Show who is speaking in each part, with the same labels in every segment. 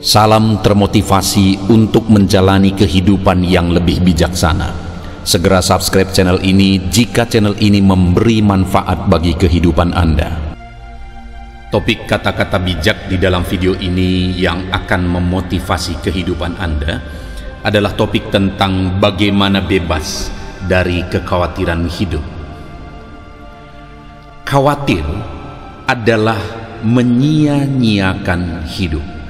Speaker 1: Salam termotivasi untuk menjalani kehidupan yang lebih bijaksana. Segera subscribe channel ini jika channel ini memberi manfaat bagi kehidupan Anda. Topik kata-kata bijak di dalam video ini yang akan memotivasi kehidupan Anda adalah topik tentang bagaimana bebas dari kekhawatiran hidup. Khawatir adalah menyia-nyiakan hidup.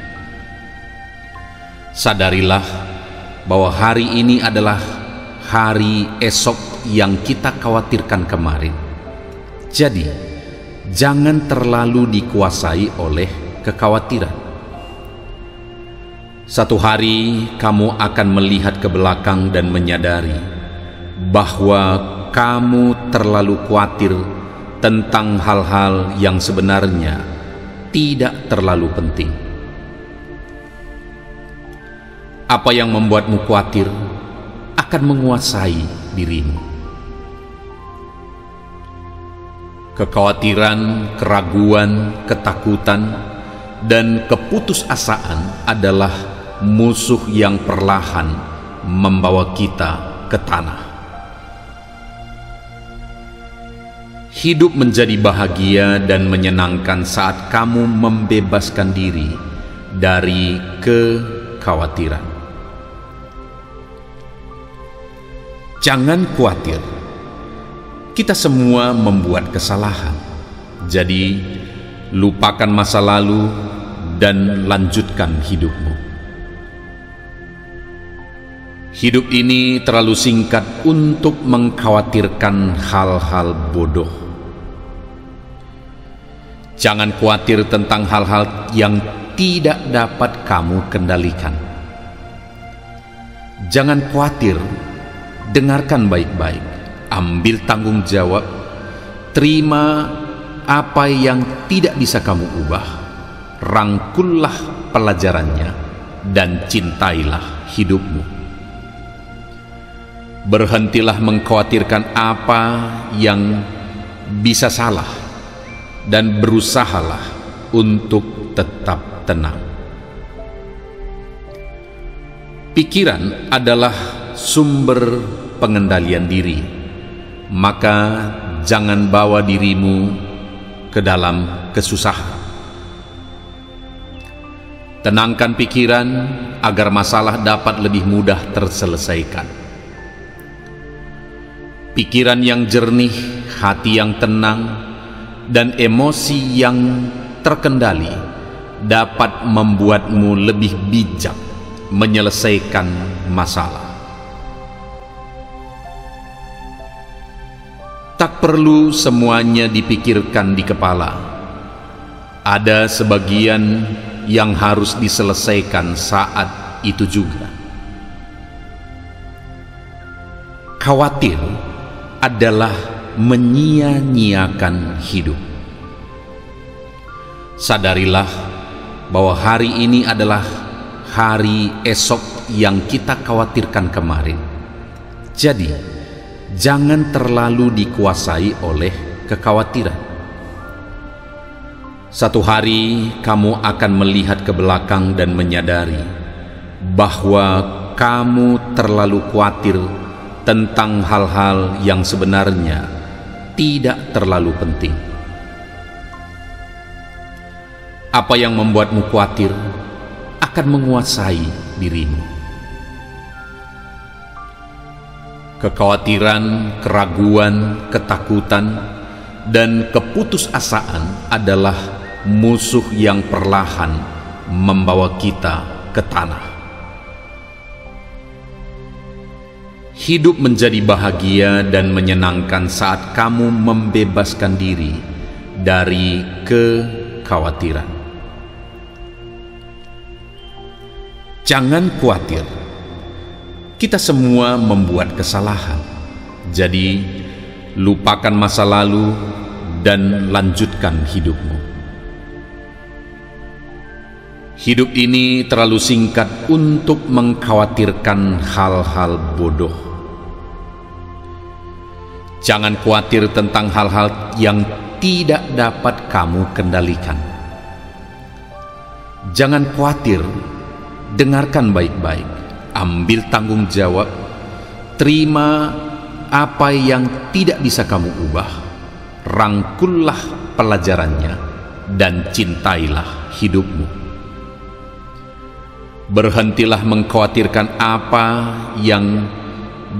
Speaker 1: Sadarilah bahwa hari ini adalah hari esok yang kita khawatirkan kemarin. Jadi, jangan terlalu dikuasai oleh kekhawatiran. Satu hari kamu akan melihat ke belakang dan menyadari bahwa kamu terlalu khawatir tentang hal-hal yang sebenarnya tidak terlalu penting. Apa yang membuatmu khawatir akan menguasai dirimu. Kekhawatiran, keraguan, ketakutan, dan keputusasaan adalah musuh yang perlahan membawa kita ke tanah. Hidup menjadi bahagia dan menyenangkan saat kamu membebaskan diri dari kekhawatiran. Jangan khawatir, kita semua membuat kesalahan. Jadi, lupakan masa lalu dan lanjutkan hidupmu. Hidup ini terlalu singkat untuk mengkhawatirkan hal-hal bodoh. Jangan khawatir tentang hal-hal yang tidak dapat kamu kendalikan. Jangan khawatir, dengarkan baik-baik, ambil tanggung jawab, terima apa yang tidak bisa kamu ubah, rangkullah pelajarannya, dan cintailah hidupmu. Berhentilah mengkhawatirkan apa yang bisa salah, dan berusahalah untuk tetap tenang. Pikiran adalah sumber pengendalian diri, maka jangan bawa dirimu ke dalam kesusahan. Tenangkan pikiran agar masalah dapat lebih mudah terselesaikan. Pikiran yang jernih, hati yang tenang, dan emosi yang terkendali dapat membuatmu lebih bijak menyelesaikan masalah. Tak perlu semuanya dipikirkan di kepala. Ada sebagian yang harus diselesaikan saat itu juga. Khawatir adalah menyia-nyiakan hidup. Sadarilah bahwa hari ini adalah hari esok yang kita khawatirkan kemarin. Jadi, jangan terlalu dikuasai oleh kekhawatiran. Satu hari kamu akan melihat ke belakang dan menyadari bahwa kamu terlalu khawatir tentang hal-hal yang sebenarnya tidak terlalu penting. Apa yang membuatmu khawatir akan menguasai dirimu. Kekhawatiran, keraguan, ketakutan, dan keputusasaan adalah musuh yang perlahan membawa kita ke tanah. Hidup menjadi bahagia dan menyenangkan saat kamu membebaskan diri dari kekhawatiran. Jangan khawatir, kita semua membuat kesalahan. Jadi, lupakan masa lalu dan lanjutkan hidupmu. Hidup ini terlalu singkat untuk mengkhawatirkan hal-hal bodoh. Jangan khawatir tentang hal-hal yang tidak dapat kamu kendalikan. Jangan khawatir, dengarkan baik-baik, ambil tanggung jawab, terima apa yang tidak bisa kamu ubah, rangkullah pelajarannya, dan cintailah hidupmu. Berhentilah mengkhawatirkan apa yang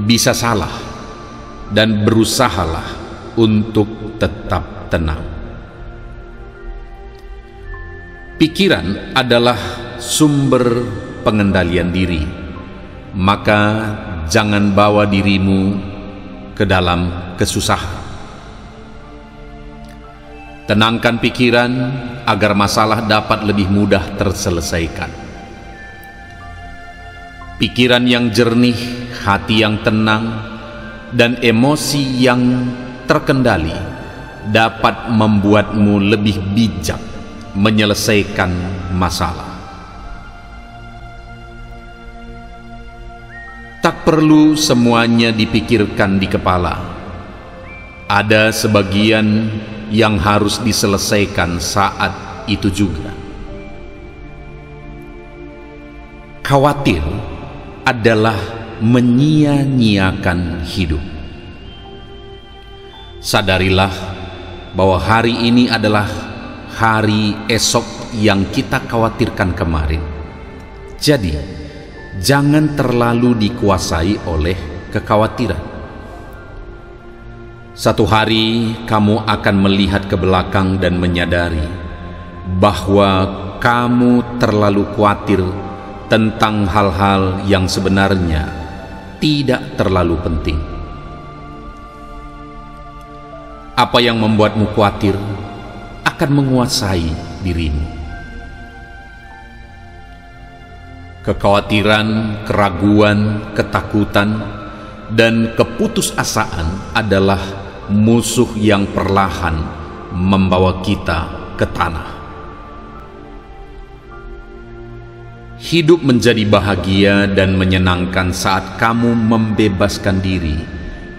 Speaker 1: bisa salah, dan berusahalah untuk tetap tenang. Pikiran adalah sumber pengendalian diri, maka jangan bawa dirimu ke dalam kesusahan. Tenangkan pikiran agar masalah dapat lebih mudah terselesaikan. Pikiran yang jernih, hati yang tenang, dan emosi yang terkendali dapat membuatmu lebih bijak menyelesaikan masalah. Tak perlu semuanya dipikirkan di kepala. Ada sebagian yang harus diselesaikan saat itu juga. Khawatir adalah menyia-nyiakan hidup. Sadarilah bahwa hari ini adalah hari esok yang kita khawatirkan kemarin. Jadi, jangan terlalu dikuasai oleh kekhawatiran. Satu hari kamu akan melihat ke belakang dan menyadari bahwa kamu terlalu khawatir tentang hal-hal yang sebenarnya tidak terlalu penting. Apa yang membuatmu khawatir akan menguasai dirimu. Kekhawatiran, keraguan, ketakutan, dan keputusasaan adalah musuh yang perlahan membawa kita ke tanah. Hidup menjadi bahagia dan menyenangkan saat kamu membebaskan diri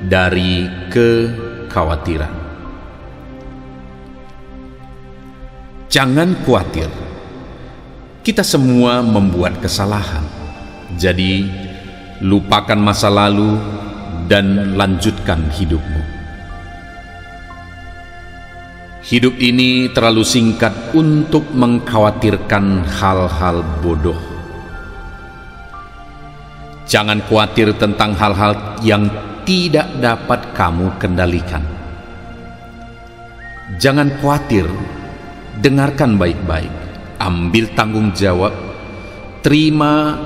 Speaker 1: dari kekhawatiran. Jangan khawatir, kita semua membuat kesalahan. Jadi, lupakan masa lalu dan lanjutkan hidupmu. Hidup ini terlalu singkat untuk mengkhawatirkan hal-hal bodoh. Jangan khawatir tentang hal-hal yang tidak dapat kamu kendalikan. Jangan khawatir, dengarkan baik-baik, ambil tanggung jawab, terima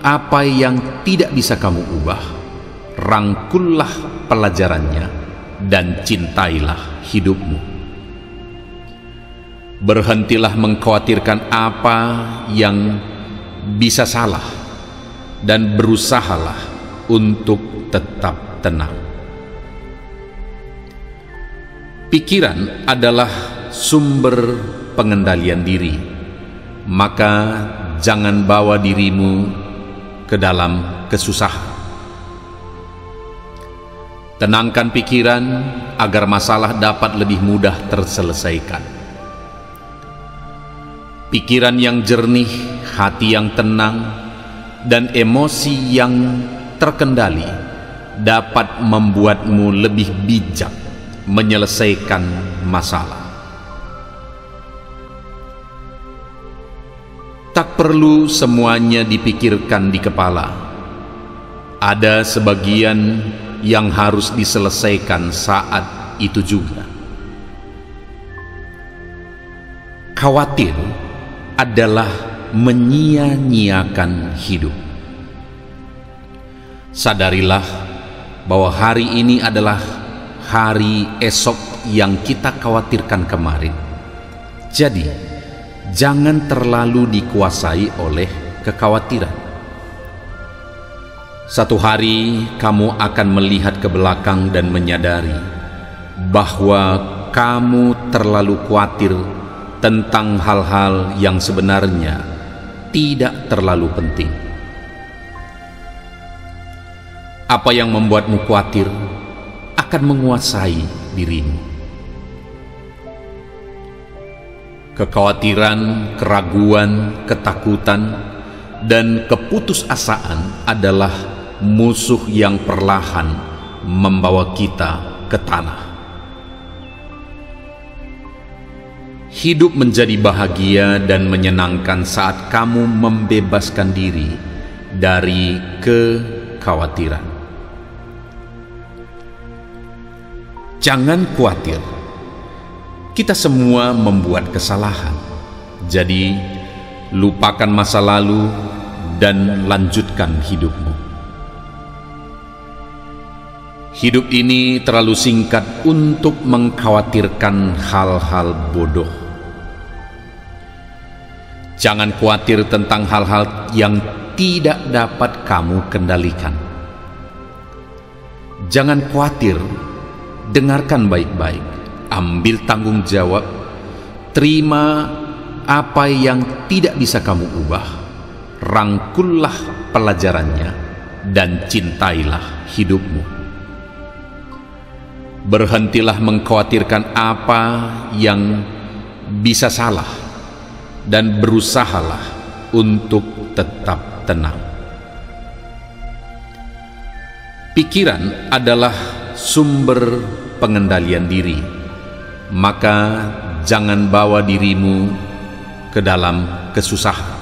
Speaker 1: apa yang tidak bisa kamu ubah, rangkullah pelajarannya, dan cintailah hidupmu. Berhentilah mengkhawatirkan apa yang bisa salah, dan berusahalah untuk tetap tenang. Pikiran adalah sumber pengendalian diri, maka jangan bawa dirimu ke dalam kesusahan. Tenangkan pikiran agar masalah dapat lebih mudah terselesaikan. Pikiran yang jernih, hati yang tenang, dan emosi yang terkendali dapat membuatmu lebih bijak menyelesaikan masalah. Tak perlu semuanya dipikirkan di kepala. Ada sebagian yang harus diselesaikan saat itu juga. Khawatir adalah menyia-nyiakan hidup. Sadarilah bahwa hari ini adalah hari esok yang kita khawatirkan kemarin. Jadi, jangan terlalu dikuasai oleh kekhawatiran. Satu hari kamu akan melihat ke belakang dan menyadari bahwa kamu terlalu khawatir tentang hal-hal yang sebenarnya tidak terlalu penting. Apa yang membuatmu khawatir akan menguasai dirimu. Kekhawatiran, keraguan, ketakutan, dan keputusasaan adalah musuh yang perlahan membawa kita ke tanah. Hidup menjadi bahagia dan menyenangkan saat kamu membebaskan diri dari kekhawatiran. Jangan khawatir, kita semua membuat kesalahan. Jadi, lupakan masa lalu dan lanjutkan hidupmu. Hidup ini terlalu singkat untuk mengkhawatirkan hal-hal bodoh. Jangan khawatir tentang hal-hal yang tidak dapat kamu kendalikan. Jangan khawatir, dengarkan baik-baik, ambil tanggung jawab, terima apa yang tidak bisa kamu ubah, rangkullah pelajarannya, dan cintailah hidupmu. Berhentilah mengkhawatirkan apa yang bisa salah dan berusahalah untuk tetap tenang. Pikiran adalah sumber pengendalian diri, maka jangan bawa dirimu ke dalam kesusahan.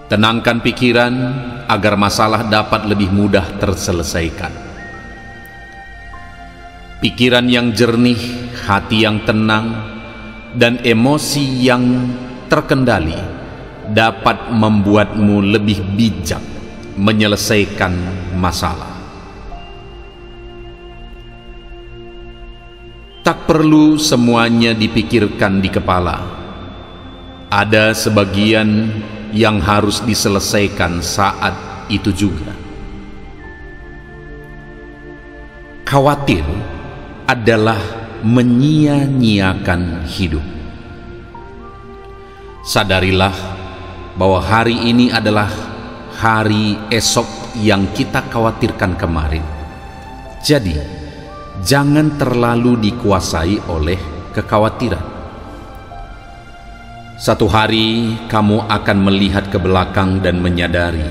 Speaker 1: Tenangkan pikiran agar masalah dapat lebih mudah terselesaikan. Pikiran yang jernih, hati yang tenang, dan emosi yang terkendali dapat membuatmu lebih bijak menyelesaikan masalah. Tak perlu semuanya dipikirkan di kepala. Ada sebagian yang harus diselesaikan saat itu juga. Khawatir adalah menyia-nyiakan hidup. Sadarilah bahwa hari ini adalah hari esok yang kita khawatirkan kemarin. Jadi, jangan terlalu dikuasai oleh kekhawatiran. Satu hari kamu akan melihat ke belakang dan menyadari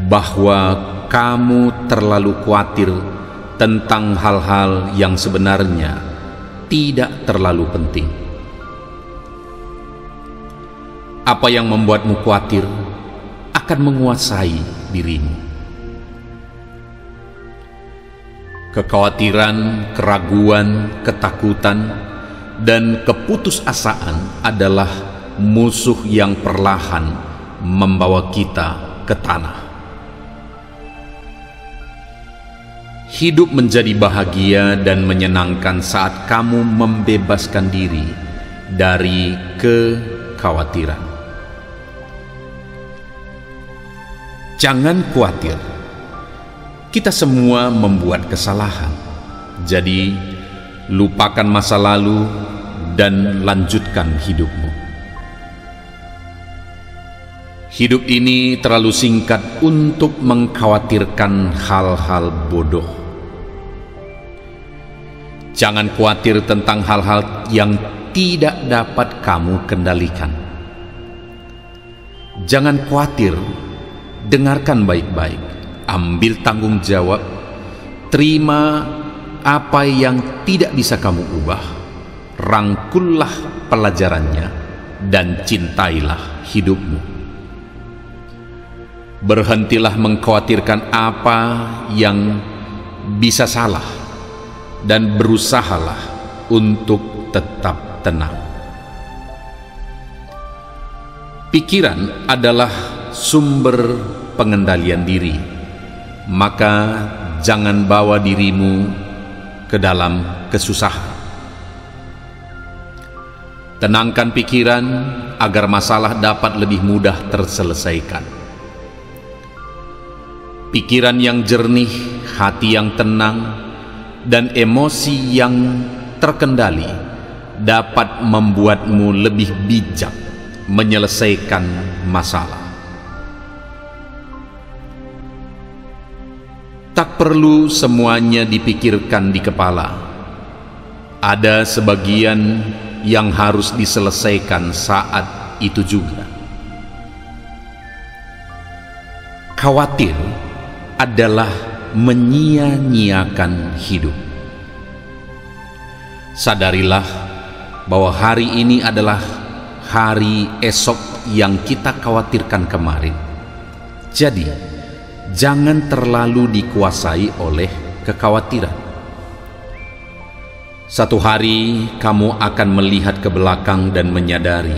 Speaker 1: bahwa kamu terlalu khawatir tentang hal-hal yang sebenarnya tidak terlalu penting. Apa yang membuatmu khawatir akan menguasai dirimu. Kekhawatiran, keraguan, ketakutan, dan keputusasaan adalah musuh yang perlahan membawa kita ke tanah. Hidup menjadi bahagia dan menyenangkan saat kamu membebaskan diri dari kekhawatiran. Jangan khawatir, kita semua membuat kesalahan. Jadi, lupakan masa lalu dan lanjutkan hidupmu. Hidup ini terlalu singkat untuk mengkhawatirkan hal-hal bodoh. Jangan khawatir tentang hal-hal yang tidak dapat kamu kendalikan. Jangan khawatir, dengarkan baik-baik, ambil tanggung jawab, terima apa yang tidak bisa kamu ubah, rangkullah pelajarannya, dan cintailah hidupmu. Berhentilah mengkhawatirkan apa yang bisa salah dan berusahalah untuk tetap tenang. Pikiran adalah sumber pengendalian diri, maka jangan bawa dirimu ke dalam kesusahan. Tenangkan pikiran agar masalah dapat lebih mudah terselesaikan. Pikiran yang jernih, hati yang tenang, dan emosi yang terkendali dapat membuatmu lebih bijak menyelesaikan masalah. Tak perlu semuanya dipikirkan di kepala. Ada sebagian yang harus diselesaikan saat itu juga. Khawatir adalah menyia-nyiakan hidup. Sadarilah bahwa hari ini adalah hari esok yang kita khawatirkan kemarin. Jadi, jangan terlalu dikuasai oleh kekhawatiran. Satu hari kamu akan melihat ke belakang dan menyadari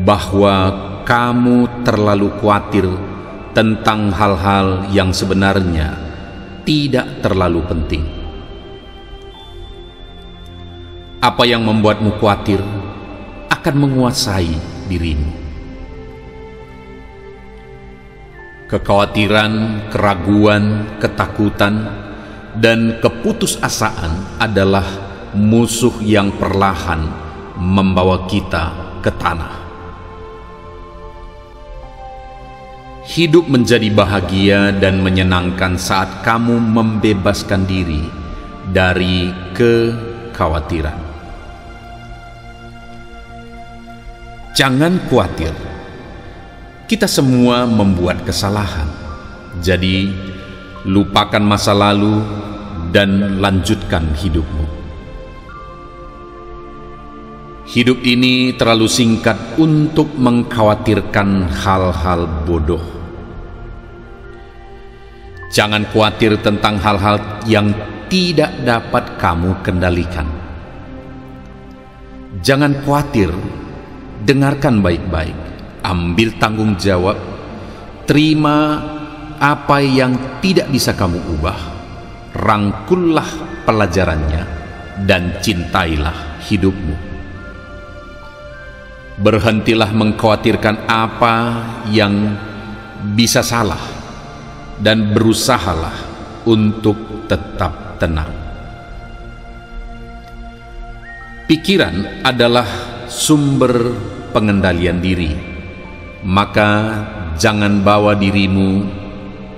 Speaker 1: bahwa kamu terlalu khawatir tentang hal-hal yang sebenarnya tidak terlalu penting. Apa yang membuatmu khawatir akan menguasai dirimu. Kekhawatiran, keraguan, ketakutan, dan keputusasaan adalah musuh yang perlahan membawa kita ke tanah. Hidup menjadi bahagia dan menyenangkan saat kamu membebaskan diri dari kekhawatiran. Jangan khawatir, kita semua membuat kesalahan. Jadi, lupakan masa lalu dan lanjutkan hidupmu. Hidup ini terlalu singkat untuk mengkhawatirkan hal-hal bodoh. Jangan khawatir tentang hal-hal yang tidak dapat kamu kendalikan. Jangan khawatir, dengarkan baik-baik, ambil tanggung jawab, terima apa yang tidak bisa kamu ubah, rangkullah pelajarannya, dan cintailah hidupmu. Berhentilah mengkhawatirkan apa yang bisa salah, dan berusahalah untuk tetap tenang. Pikiran adalah sumber pengendalian diri, maka jangan bawa dirimu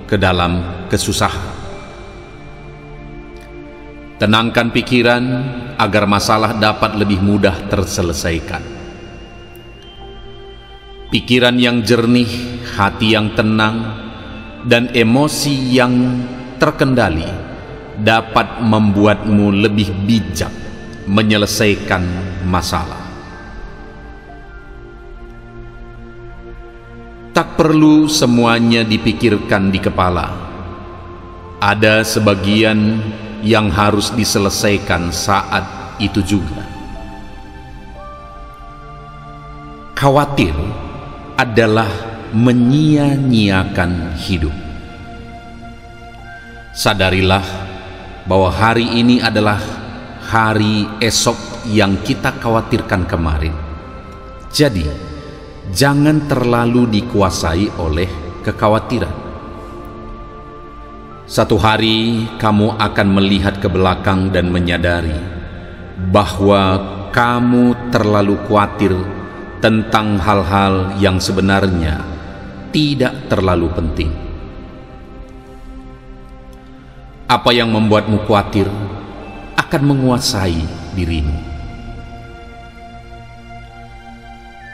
Speaker 1: ke dalam kesusahan. Tenangkan pikiran agar masalah dapat lebih mudah terselesaikan. Pikiran yang jernih, hati yang tenang, dan emosi yang terkendali dapat membuatmu lebih bijak menyelesaikan masalah. Tak perlu semuanya dipikirkan di kepala. Ada sebagian yang harus diselesaikan saat itu juga. Khawatir adalah menyia-nyiakan hidup. Sadarilah bahwa hari ini adalah hari esok yang kita khawatirkan kemarin. Jadi, jangan terlalu dikuasai oleh kekhawatiran. Satu hari kamu akan melihat ke belakang dan menyadari bahwa kamu terlalu khawatir tentang hal-hal yang sebenarnya tidak terlalu penting. Apa yang membuatmu khawatir akan menguasai dirimu.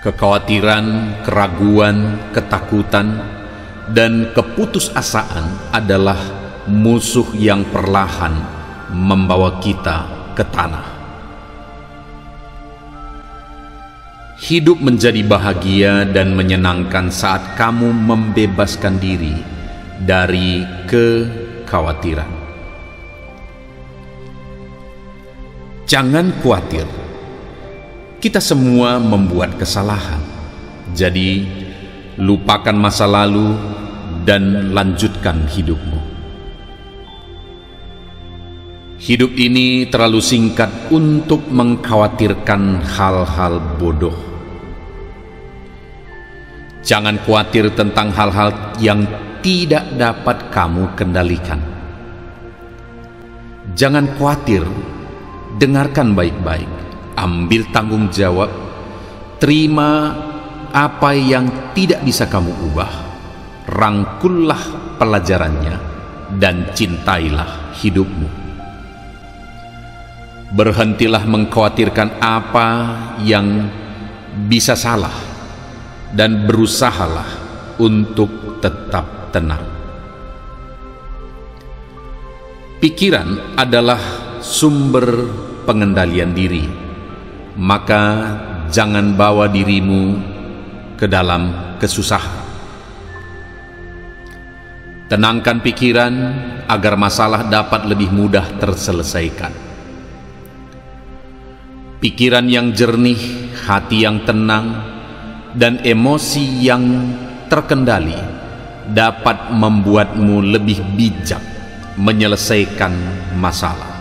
Speaker 1: Kekhawatiran, keraguan, ketakutan, dan keputusasaan adalah musuh yang perlahan membawa kita ke tanah. Hidup menjadi bahagia dan menyenangkan saat kamu membebaskan diri dari kekhawatiran. Jangan khawatir, kita semua membuat kesalahan. Jadi, lupakan masa lalu dan lanjutkan hidupmu. Hidup ini terlalu singkat untuk mengkhawatirkan hal-hal bodoh. Jangan khawatir tentang hal-hal yang tidak dapat kamu kendalikan. Jangan khawatir, dengarkan baik-baik, ambil tanggung jawab, terima apa yang tidak bisa kamu ubah, rangkullah pelajarannya, dan cintailah hidupmu. Berhentilah mengkhawatirkan apa yang bisa salah, dan berusahalah untuk tetap tenang. Pikiran adalah sumber pengendalian diri, maka jangan bawa dirimu ke dalam kesusahan. Tenangkan pikiran agar masalah dapat lebih mudah terselesaikan. Pikiran yang jernih, hati yang tenang, dan emosi yang terkendali dapat membuatmu lebih bijak menyelesaikan masalah.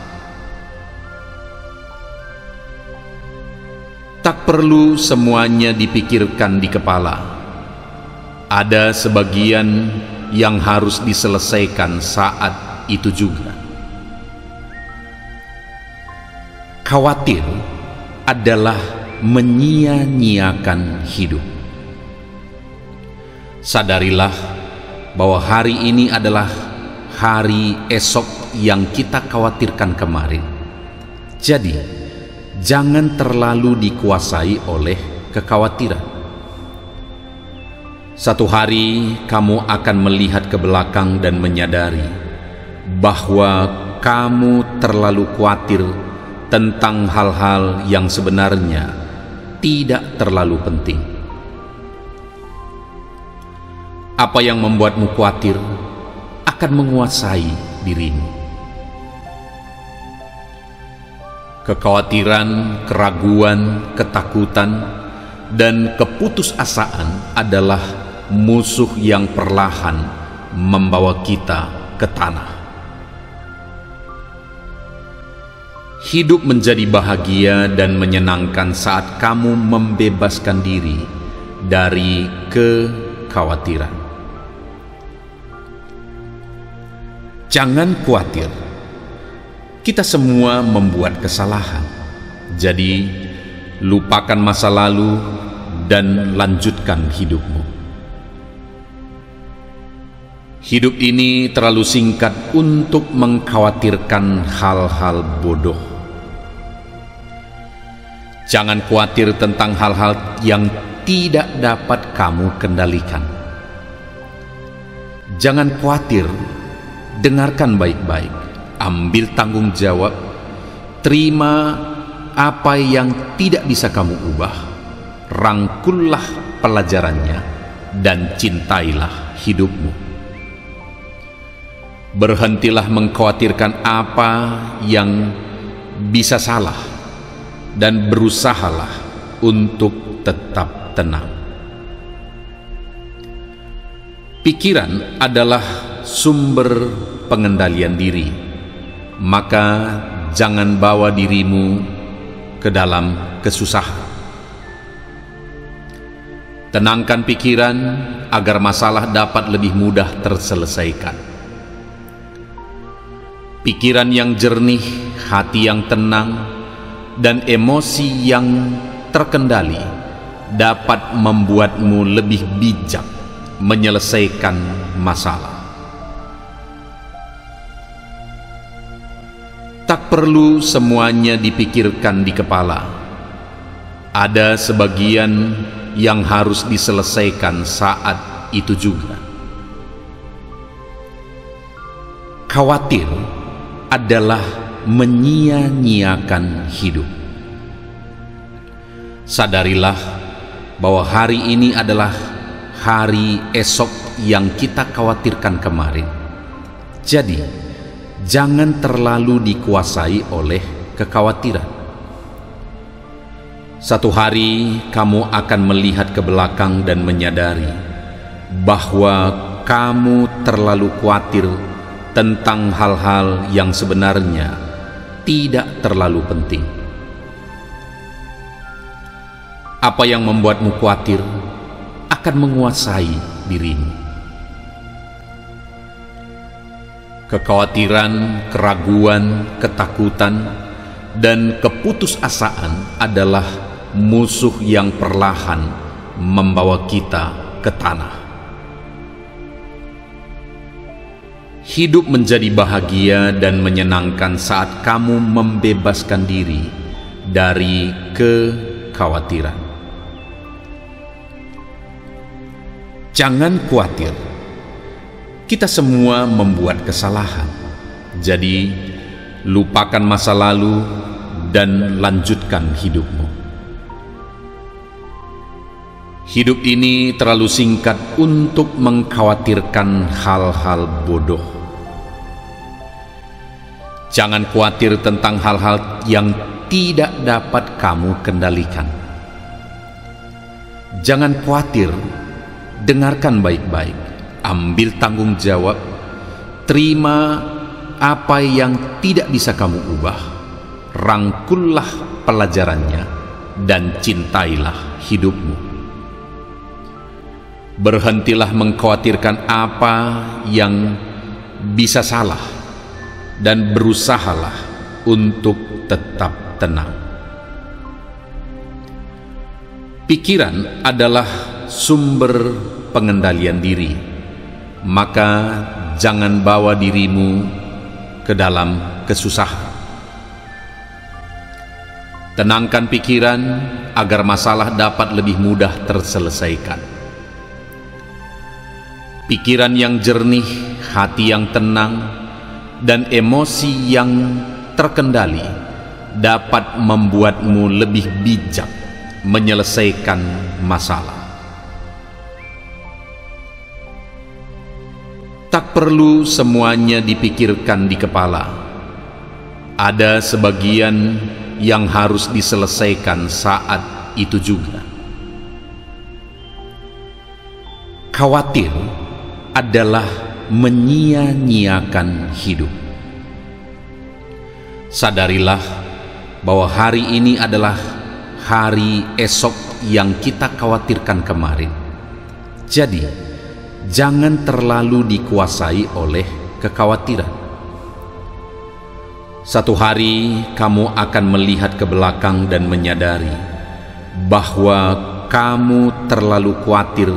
Speaker 1: Tak perlu semuanya dipikirkan di kepala. Ada sebagian yang harus diselesaikan saat itu juga. Khawatir adalah menyia-nyiakan hidup. Sadarilah bahwa hari ini adalah hari esok yang kita khawatirkan kemarin. Jadi, jangan terlalu dikuasai oleh kekhawatiran. Satu hari kamu akan melihat ke belakang dan menyadari bahwa kamu terlalu khawatir tentang hal-hal yang sebenarnya tidak terlalu penting. Apa yang membuatmu khawatir akan menguasai dirimu. Kekhawatiran, keraguan, ketakutan, dan keputusasaan adalah musuh yang perlahan membawa kita ke tanah. Hidup menjadi bahagia dan menyenangkan saat kamu membebaskan diri dari kekhawatiran. Jangan khawatir, kita semua membuat kesalahan. Jadi, lupakan masa lalu dan lanjutkan hidupmu. Hidup ini terlalu singkat untuk mengkhawatirkan hal-hal bodoh. Jangan khawatir tentang hal-hal yang tidak dapat kamu kendalikan. Jangan khawatir, dengarkan baik-baik, ambil tanggung jawab, terima apa yang tidak bisa kamu ubah, rangkullah pelajarannya, dan cintailah hidupmu. Berhentilah mengkhawatirkan apa yang bisa salah dan berusahalah untuk tetap tenang. Pikiran adalah sumber pengendalian diri, maka jangan bawa dirimu ke dalam kesusahan. Tenangkan pikiran agar masalah dapat lebih mudah terselesaikan. Pikiran yang jernih, hati yang tenang, dan emosi yang terkendali dapat membuatmu lebih bijak menyelesaikan masalah. Tak perlu semuanya dipikirkan di kepala. Ada sebagian yang harus diselesaikan saat itu juga. Khawatir adalah menyia-nyiakan hidup. Sadarilah bahwa hari ini adalah hari esok yang kita khawatirkan kemarin. Jadi, jangan terlalu dikuasai oleh kekhawatiran. Satu hari kamu akan melihat ke belakang dan menyadari bahwa kamu terlalu khawatir tentang hal-hal yang sebenarnya tidak terlalu penting. Apa yang membuatmu khawatir akan menguasai dirimu. Kekhawatiran, keraguan, ketakutan, dan keputusasaan adalah musuh yang perlahan membawa kita ke tanah. Hidup menjadi bahagia dan menyenangkan saat kamu membebaskan diri dari kekhawatiran. Jangan khawatir, Kita semua membuat kesalahan. Jadi, lupakan masa lalu dan lanjutkan hidupmu. Hidup ini terlalu singkat untuk mengkhawatirkan hal-hal bodoh. Jangan khawatir tentang hal-hal yang tidak dapat kamu kendalikan. Jangan khawatir, dengarkan baik-baik, ambil tanggung jawab, terima apa yang tidak bisa kamu ubah, rangkullah pelajarannya, dan cintailah hidupmu. Berhentilah mengkhawatirkan apa yang bisa salah dan berusahalah untuk tetap tenang. Pikiran adalah sumber pengendalian diri, maka jangan bawa dirimu ke dalam kesusahan. Tenangkan pikiran agar masalah dapat lebih mudah terselesaikan. Pikiran yang jernih, hati yang tenang, dan emosi yang terkendali dapat membuatmu lebih bijak menyelesaikan masalah. Tak perlu semuanya dipikirkan di kepala. Ada sebagian yang harus diselesaikan saat itu juga. Khawatir adalah menyia-nyiakan hidup. Sadarilah bahwa hari ini adalah hari esok yang kita khawatirkan kemarin. Jadi, jangan terlalu dikuasai oleh kekhawatiran. Satu hari kamu akan melihat ke belakang dan menyadari bahwa kamu terlalu khawatir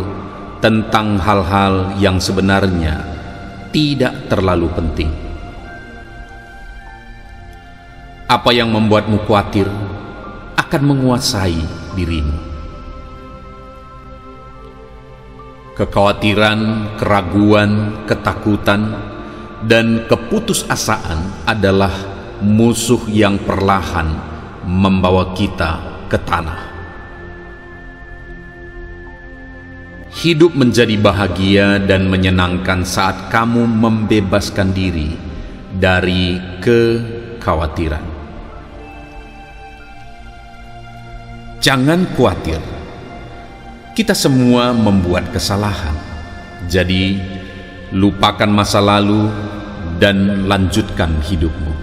Speaker 1: tentang hal-hal yang sebenarnya tidak terlalu penting. Apa yang membuatmu khawatir akan menguasai dirimu. Kekhawatiran, keraguan, ketakutan, dan keputusasaan adalah musuh yang perlahan membawa kita ke tanah. Hidup menjadi bahagia dan menyenangkan saat kamu membebaskan diri dari kekhawatiran. Jangan khawatir. Kita semua membuat kesalahan. Jadi, lupakan masa lalu dan lanjutkan hidupmu.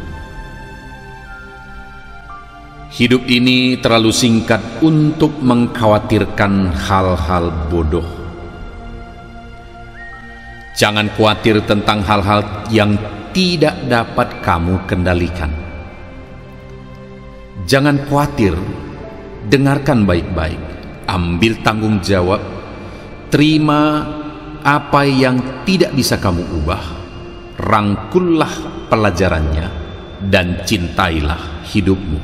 Speaker 1: Hidup ini terlalu singkat untuk mengkhawatirkan hal-hal bodoh. Jangan khawatir tentang hal-hal yang tidak dapat kamu kendalikan. Jangan khawatir, dengarkan baik-baik, ambil tanggung jawab, terima apa yang tidak bisa kamu ubah, rangkullah pelajarannya, dan cintailah hidupmu.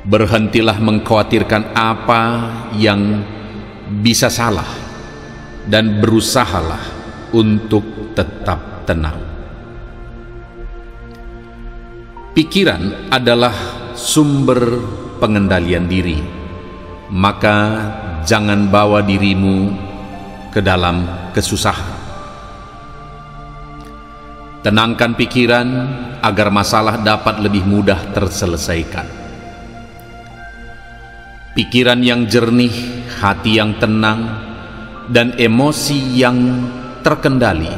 Speaker 1: Berhentilah mengkhawatirkan apa yang bisa salah dan berusahalah untuk tetap tenang. Pikiran adalah sumber pengendalian diri, maka jangan bawa dirimu ke dalam kesusahan. Tenangkan pikiran agar masalah dapat lebih mudah terselesaikan. Pikiran yang jernih, hati yang tenang, dan emosi yang terkendali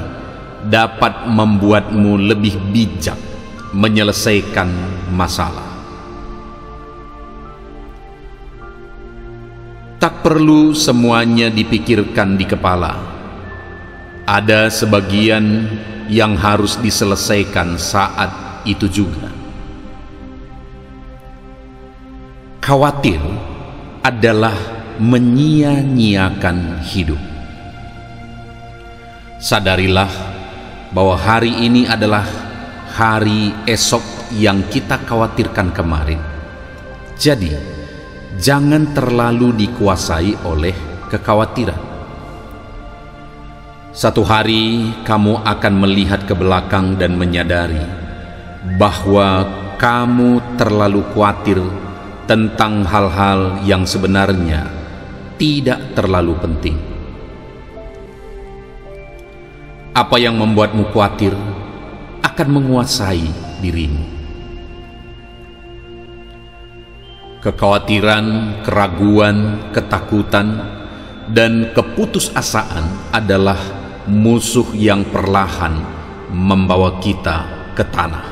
Speaker 1: dapat membuatmu lebih bijak menyelesaikan masalah. Tak perlu semuanya dipikirkan di kepala. Ada sebagian yang harus diselesaikan saat itu juga. Khawatir adalah menyia-nyiakan hidup. Sadarilah bahwa hari ini adalah hari esok yang kita khawatirkan kemarin. Jadi, jangan terlalu dikuasai oleh kekhawatiran. Satu hari kamu akan melihat ke belakang dan menyadari bahwa kamu terlalu khawatir tentang hal-hal yang sebenarnya tidak terlalu penting. Apa yang membuatmu khawatir akan menguasai dirimu. Kekhawatiran, keraguan, ketakutan, dan keputusasaan adalah musuh yang perlahan membawa kita ke tanah.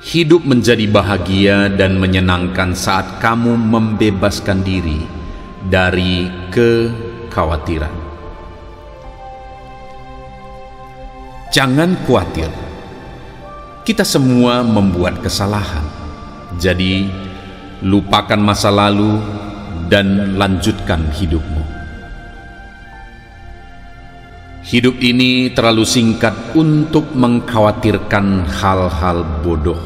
Speaker 1: Hidup menjadi bahagia dan menyenangkan saat kamu membebaskan diri dari kekhawatiran. Jangan khawatir, kita semua membuat kesalahan. Jadi, lupakan masa lalu dan lanjutkan hidupmu. Hidup ini terlalu singkat untuk mengkhawatirkan hal-hal bodoh.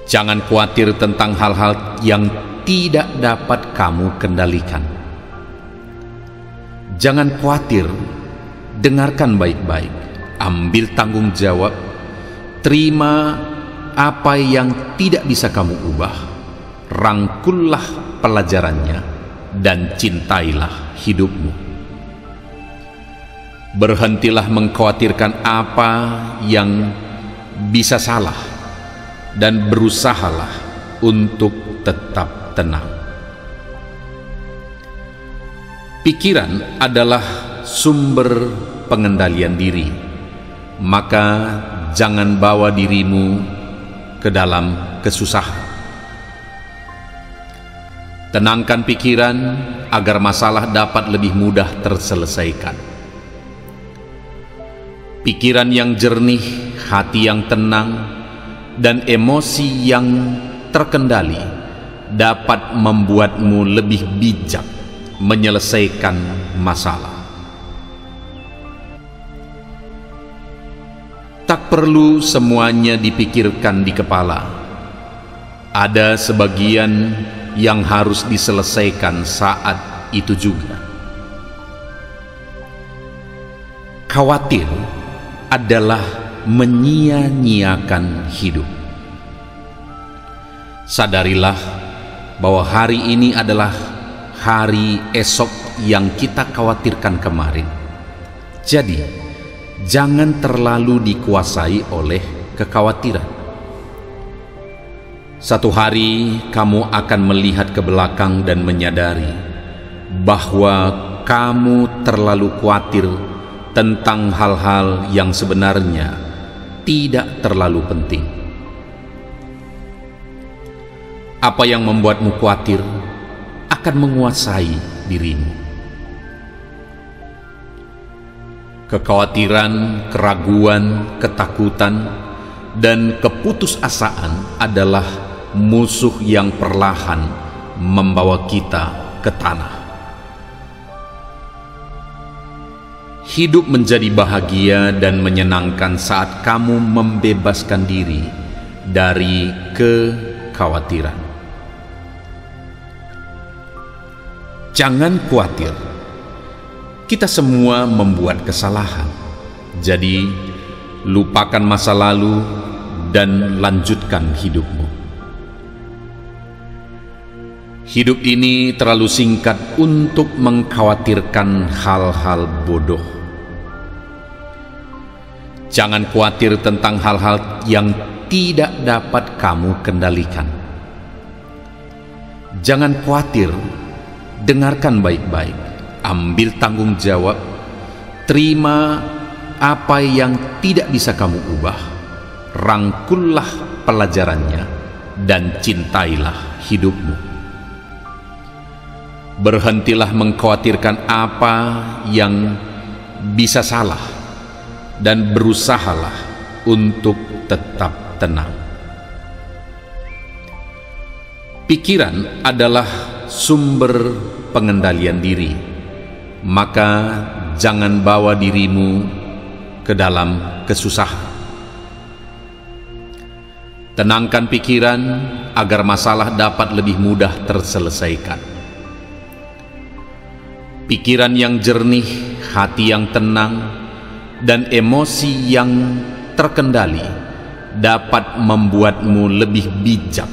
Speaker 1: Jangan khawatir tentang hal-hal yang tidak dapat kamu kendalikan. Jangan khawatir, dengarkan baik-baik, ambil tanggung jawab, terima apa yang tidak bisa kamu ubah, rangkullah pelajarannya, dan cintailah hidupmu. Berhentilah mengkhawatirkan apa yang bisa salah, dan berusahalah untuk tetap tenang. Pikiran adalah sumber pengendalian diri, maka jangan bawa dirimu ke dalam kesusahan. Tenangkan pikiran agar masalah dapat lebih mudah terselesaikan. Pikiran yang jernih, hati yang tenang, dan emosi yang terkendali dapat membuatmu lebih bijak menyelesaikan masalah. Tak perlu semuanya dipikirkan di kepala. Ada sebagian yang harus diselesaikan saat itu juga. Khawatir adalah menyia-nyiakan hidup. Sadarilah bahwa hari ini adalah hari esok yang kita khawatirkan kemarin. Jadi, jangan terlalu dikuasai oleh kekhawatiran. Satu hari kamu akan melihat ke belakang dan menyadari bahwa kamu terlalu khawatir tentang hal-hal yang sebenarnya tidak terlalu penting. Apa yang membuatmu khawatir akan menguasai dirimu. Kekhawatiran, keraguan, ketakutan, dan keputusasaan adalah musuh yang perlahan membawa kita ke tanah. Hidup menjadi bahagia dan menyenangkan saat kamu membebaskan diri dari kekhawatiran. Jangan khawatir, kita semua membuat kesalahan. Jadi, lupakan masa lalu dan lanjutkan hidupmu. Hidup ini terlalu singkat untuk mengkhawatirkan hal-hal bodoh. Jangan khawatir tentang hal-hal yang tidak dapat kamu kendalikan. Jangan khawatir, dengarkan baik-baik, ambil tanggung jawab, terima apa yang tidak bisa kamu ubah, rangkullah pelajarannya, dan cintailah hidupmu. Berhentilah mengkhawatirkan apa yang bisa salah, dan berusahalah untuk tetap tenang. Pikiran adalah sumber pengendalian diri, maka jangan bawa dirimu ke dalam kesusahan. Tenangkan pikiran agar masalah dapat lebih mudah terselesaikan. Pikiran yang jernih, hati yang tenang, dan emosi yang terkendali dapat membuatmu lebih bijak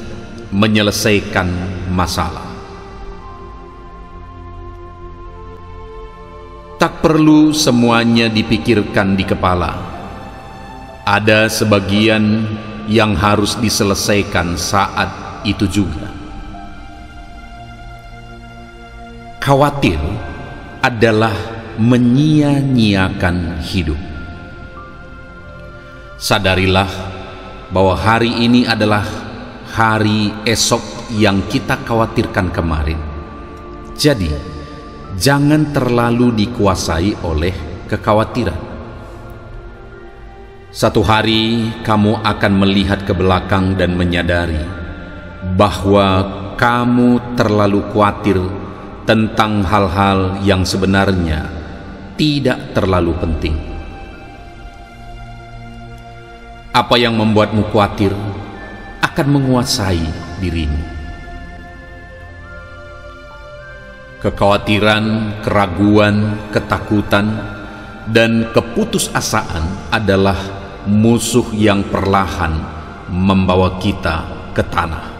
Speaker 1: menyelesaikan masalah. Tak perlu semuanya dipikirkan di kepala. Ada sebagian yang harus diselesaikan saat itu juga. Khawatir adalah menyia-nyiakan hidup. Sadarilah bahwa hari ini adalah hari esok yang kita khawatirkan kemarin. Jadi, jangan terlalu dikuasai oleh kekhawatiran. Satu hari kamu akan melihat ke belakang dan menyadari bahwa kamu terlalu khawatir tentang hal-hal yang sebenarnya tidak terlalu penting. Apa yang membuatmu khawatir akan menguasai dirimu. Kekhawatiran, keraguan, ketakutan, dan keputusasaan adalah musuh yang perlahan membawa kita ke tanah.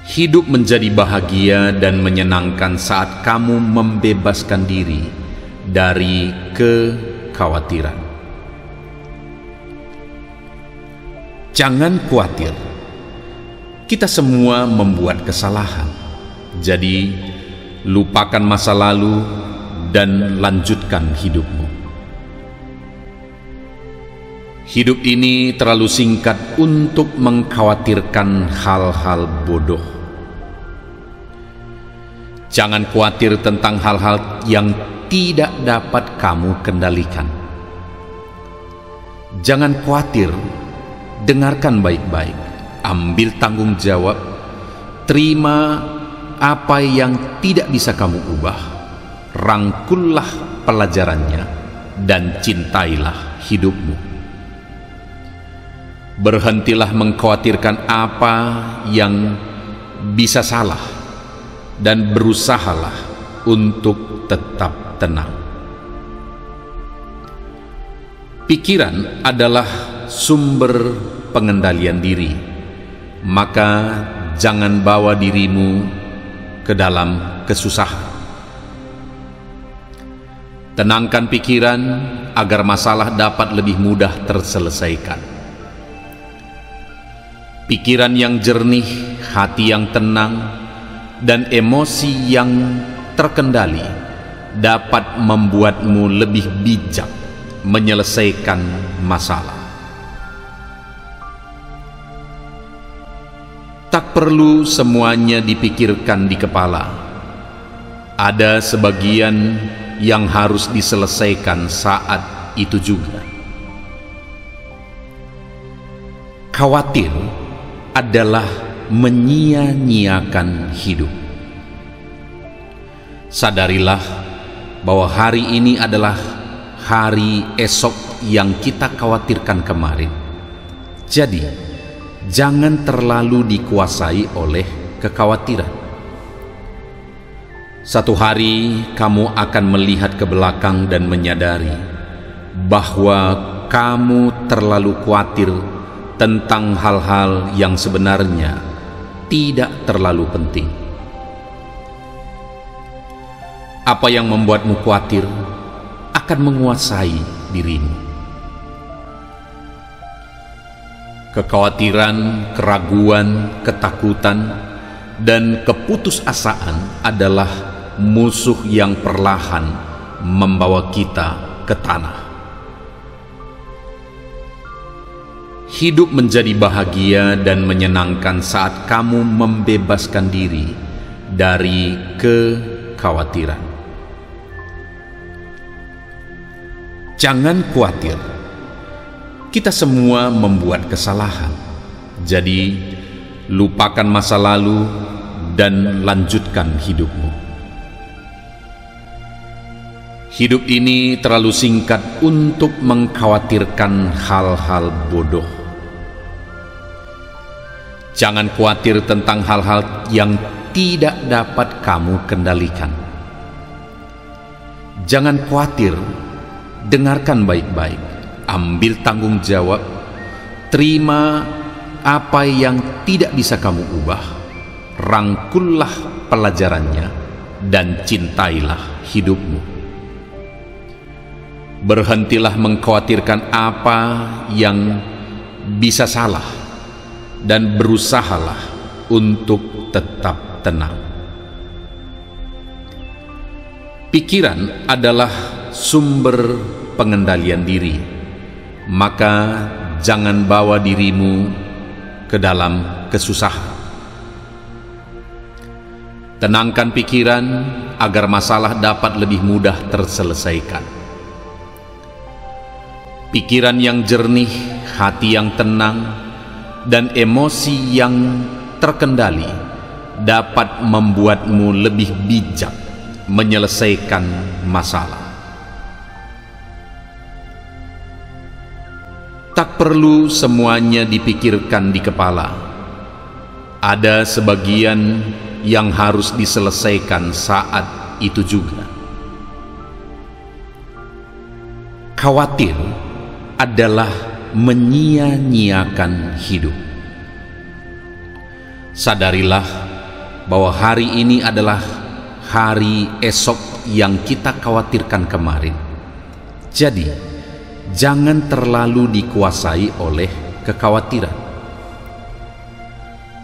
Speaker 1: Hidup menjadi bahagia dan menyenangkan saat kamu membebaskan diri dari kekhawatiran. Jangan khawatir. Kita semua membuat kesalahan. Jadi, lupakan masa lalu dan lanjutkan hidupmu. Hidup ini terlalu singkat untuk mengkhawatirkan hal-hal bodoh. Jangan khawatir tentang hal-hal yang tidak dapat kamu kendalikan. Jangan khawatir, dengarkan baik-baik, ambil tanggung jawab, terima apa yang tidak bisa kamu ubah, rangkullah pelajarannya, dan cintailah hidupmu. Berhentilah mengkhawatirkan apa yang bisa salah dan berusahalah untuk tetap tenang. Pikiran adalah sumber pengendalian diri, maka jangan bawa dirimu ke dalam kesusahan. Tenangkan pikiran agar masalah dapat lebih mudah terselesaikan. Pikiran yang jernih, hati yang tenang, dan emosi yang terkendali dapat membuatmu lebih bijak menyelesaikan masalah. Tak perlu semuanya dipikirkan di kepala. Ada sebagian yang harus diselesaikan saat itu juga. Khawatir adalah menyia-nyiakan hidup. Sadarilah bahwa hari ini adalah hari esok yang kita khawatirkan kemarin. Jadi, jangan terlalu dikuasai oleh kekhawatiran. Satu hari kamu akan melihat ke belakang dan menyadari bahwa kamu terlalu khawatir tentang hal-hal yang sebenarnya tidak terlalu penting. Apa yang membuatmu khawatir akan menguasai dirimu. Kekhawatiran, keraguan, ketakutan, dan keputusasaan adalah musuh yang perlahan membawa kita ke tanah. Hidup menjadi bahagia dan menyenangkan saat kamu membebaskan diri dari kekhawatiran. Jangan khawatir. Kita semua membuat kesalahan. Jadi, lupakan masa lalu dan lanjutkan hidupmu. Hidup ini terlalu singkat untuk mengkhawatirkan hal-hal bodoh. Jangan khawatir tentang hal-hal yang tidak dapat kamu kendalikan. Jangan khawatir, dengarkan baik-baik, ambil tanggung jawab, terima apa yang tidak bisa kamu ubah, rangkullah pelajarannya, dan cintailah hidupmu. Berhentilah mengkhawatirkan apa yang bisa salah, dan berusahalah untuk tetap tenang. Pikiran adalah sumber pengendalian diri, maka jangan bawa dirimu ke dalam kesusahan. Tenangkan pikiran agar masalah dapat lebih mudah terselesaikan. Pikiran yang jernih, hati yang tenang, dan emosi yang terkendali dapat membuatmu lebih bijak menyelesaikan masalah. Tak perlu semuanya dipikirkan di kepala. Ada sebagian yang harus diselesaikan saat itu juga. Khawatir adalah menyia-nyiakan hidup. Sadarilah bahwa hari ini adalah hari esok yang kita khawatirkan kemarin. Jadi, jangan terlalu dikuasai oleh kekhawatiran.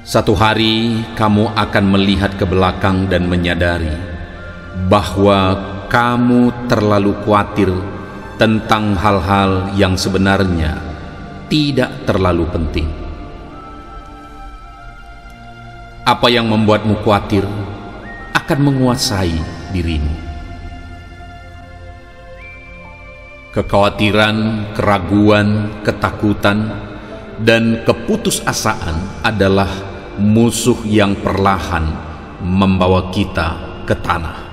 Speaker 1: Satu hari kamu akan melihat ke belakang dan menyadari bahwa kamu terlalu khawatir tentang hal-hal yang sebenarnya tidak terlalu penting. Apa yang membuatmu khawatir akan menguasai dirimu. Kekhawatiran, keraguan, ketakutan, dan keputusasaan adalah musuh yang perlahan membawa kita ke tanah.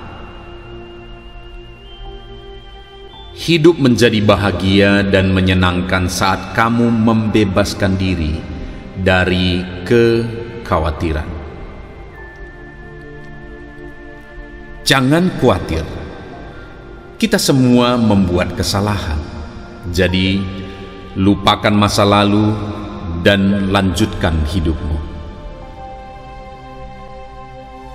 Speaker 1: Hidup menjadi bahagia dan menyenangkan saat kamu membebaskan diri dari kekhawatiran. Jangan khawatir, kita semua membuat kesalahan. Jadi, lupakan masa lalu dan lanjutkan hidupmu.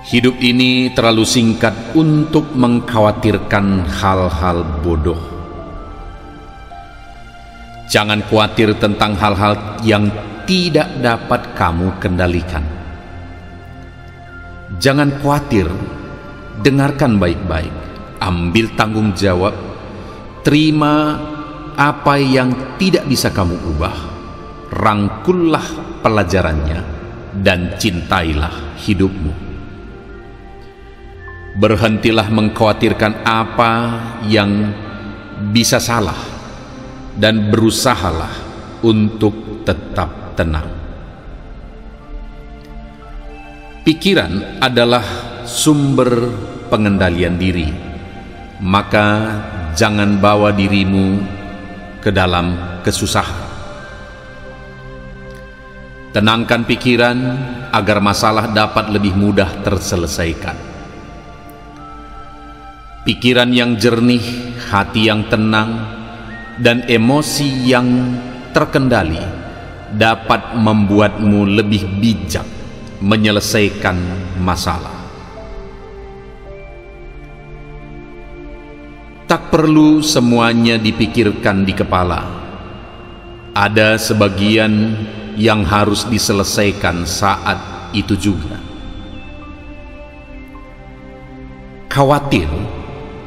Speaker 1: Hidup ini terlalu singkat untuk mengkhawatirkan hal-hal bodoh. Jangan khawatir tentang hal-hal yang tidak dapat kamu kendalikan. Jangan khawatir, dengarkan baik-baik, ambil tanggung jawab, terima apa yang tidak bisa kamu ubah, rangkullah pelajarannya, dan cintailah hidupmu. Berhentilah mengkhawatirkan apa yang bisa salah, dan berusahalah untuk tetap tenang. Pikiran adalah sumber pengendalian diri, maka jangan bawa dirimu ke dalam kesusahan. Tenangkan pikiran agar masalah dapat lebih mudah terselesaikan. Pikiran yang jernih, hati yang tenang, dan emosi yang terkendali dapat membuatmu lebih bijak menyelesaikan masalah. Tak perlu semuanya dipikirkan di kepala. Ada sebagian yang harus diselesaikan saat itu juga. Khawatir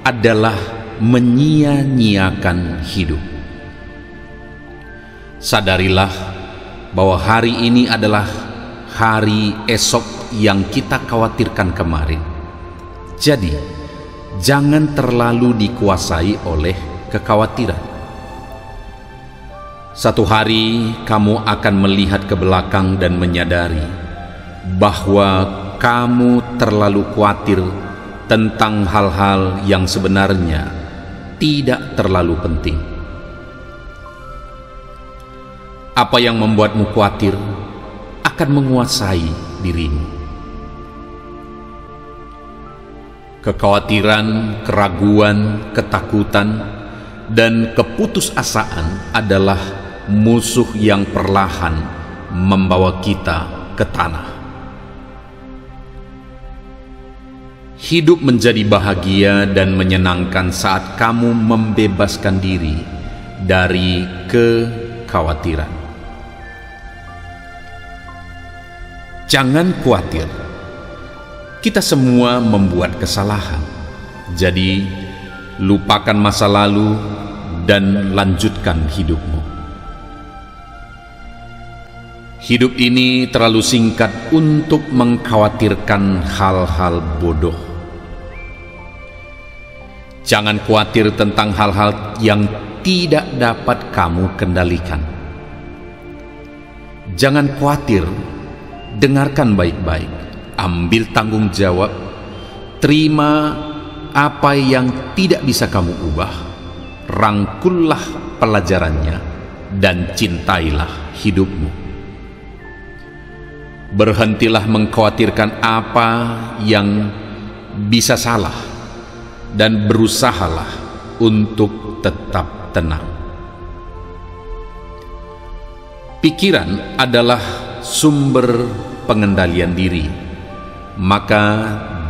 Speaker 1: adalah menyia-nyiakan hidup. Sadarilah bahwa hari ini adalah hari esok yang kita khawatirkan kemarin. Jadi, jangan terlalu dikuasai oleh kekhawatiran. Satu hari kamu akan melihat ke belakang dan menyadari bahwa kamu terlalu khawatir tentang hal-hal yang sebenarnya tidak terlalu penting. Apa yang membuatmu khawatir akan menguasai dirimu. Kekhawatiran, keraguan, ketakutan, dan keputusasaan adalah musuh yang perlahan membawa kita ke tanah. Hidup menjadi bahagia dan menyenangkan saat kamu membebaskan diri dari kekhawatiran. Jangan khawatir. Kita semua membuat kesalahan. Jadi, lupakan masa lalu dan lanjutkan hidupmu. Hidup ini terlalu singkat untuk mengkhawatirkan hal-hal bodoh. Jangan khawatir tentang hal-hal yang tidak dapat kamu kendalikan. Jangan khawatir, dengarkan baik-baik. Ambil tanggung jawab, terima apa yang tidak bisa kamu ubah, rangkullah pelajarannya, dan cintailah hidupmu. Berhentilah mengkhawatirkan apa yang bisa salah, dan berusahalah untuk tetap tenang. Pikiran adalah sumber pengendalian diri. Maka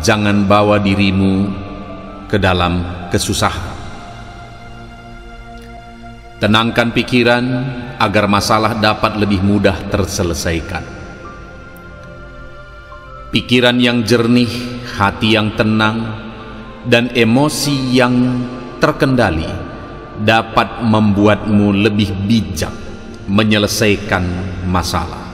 Speaker 1: jangan bawa dirimu ke dalam kesusahan. Tenangkan pikiran agar masalah dapat lebih mudah terselesaikan. Pikiran yang jernih, hati yang tenang, dan emosi yang terkendali dapat membuatmu lebih bijak menyelesaikan masalah.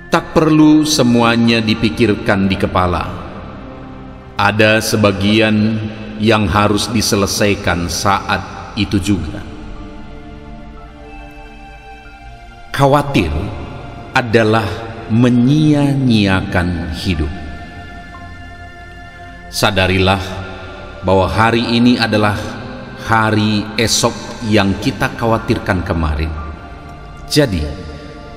Speaker 1: Tak perlu semuanya dipikirkan di kepala. Ada sebagian yang harus diselesaikan saat itu juga. Khawatir adalah menyia-nyiakan hidup. Sadarilah bahwa hari ini adalah hari esok yang kita khawatirkan kemarin. Jadi,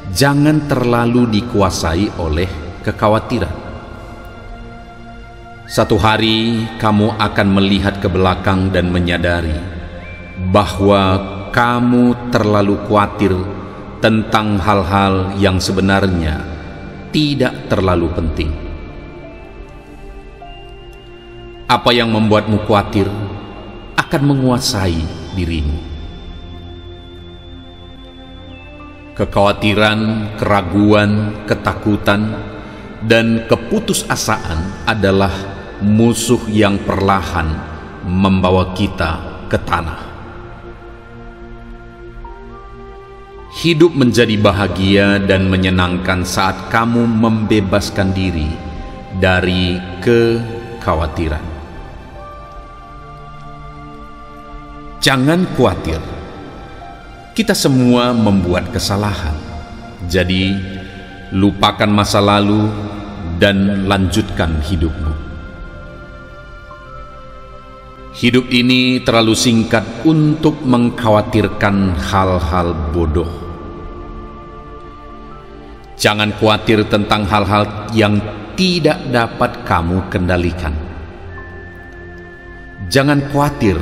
Speaker 1: jangan terlalu dikuasai oleh kekhawatiran. Satu hari kamu akan melihat ke belakang dan menyadari bahwa kamu terlalu khawatir tentang hal-hal yang sebenarnya tidak terlalu penting. Apa yang membuatmu khawatir akan menguasai dirimu. Kekhawatiran, keraguan, ketakutan, dan keputusasaan adalah musuh yang perlahan membawa kita ke tanah. Hidup menjadi bahagia dan menyenangkan saat kamu membebaskan diri dari kekhawatiran. Jangan khawatir. Kita semua membuat kesalahan. Jadi, lupakan masa lalu dan lanjutkan hidupmu. Hidup ini terlalu singkat untuk mengkhawatirkan hal-hal bodoh. Jangan khawatir tentang hal-hal yang tidak dapat kamu kendalikan. Jangan khawatir,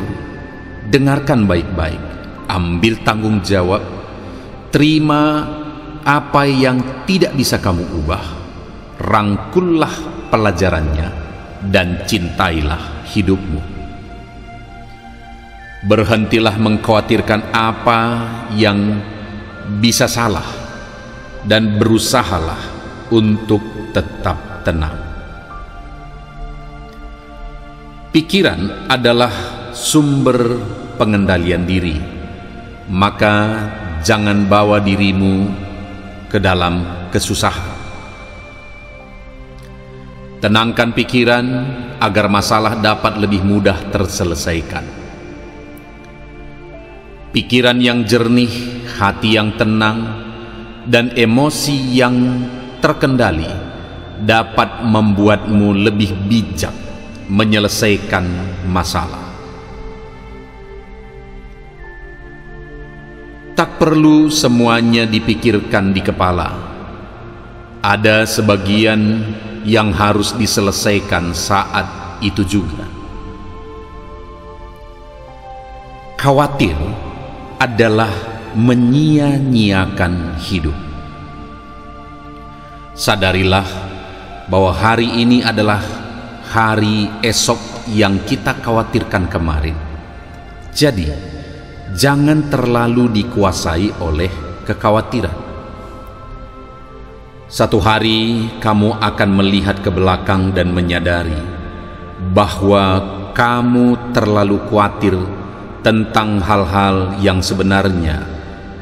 Speaker 1: dengarkan baik-baik. Ambil tanggung jawab, terima apa yang tidak bisa kamu ubah, rangkullah pelajarannya, dan cintailah hidupmu. Berhentilah mengkhawatirkan apa yang bisa salah, dan berusahalah untuk tetap tenang. Pikiran adalah sumber pengendalian diri. Maka jangan bawa dirimu ke dalam kesusahan. Tenangkan pikiran agar masalah dapat lebih mudah terselesaikan. Pikiran yang jernih, hati yang tenang, dan emosi yang terkendali dapat membuatmu lebih bijak menyelesaikan masalah. Tak perlu semuanya dipikirkan di kepala. Ada sebagian yang harus diselesaikan saat itu juga. Khawatir adalah menyia-nyiakan hidup. Sadarilah bahwa hari ini adalah hari esok yang kita khawatirkan kemarin. Jadi, jangan terlalu dikuasai oleh kekhawatiran. Satu hari kamu akan melihat ke belakang dan menyadari bahwa kamu terlalu khawatir tentang hal-hal yang sebenarnya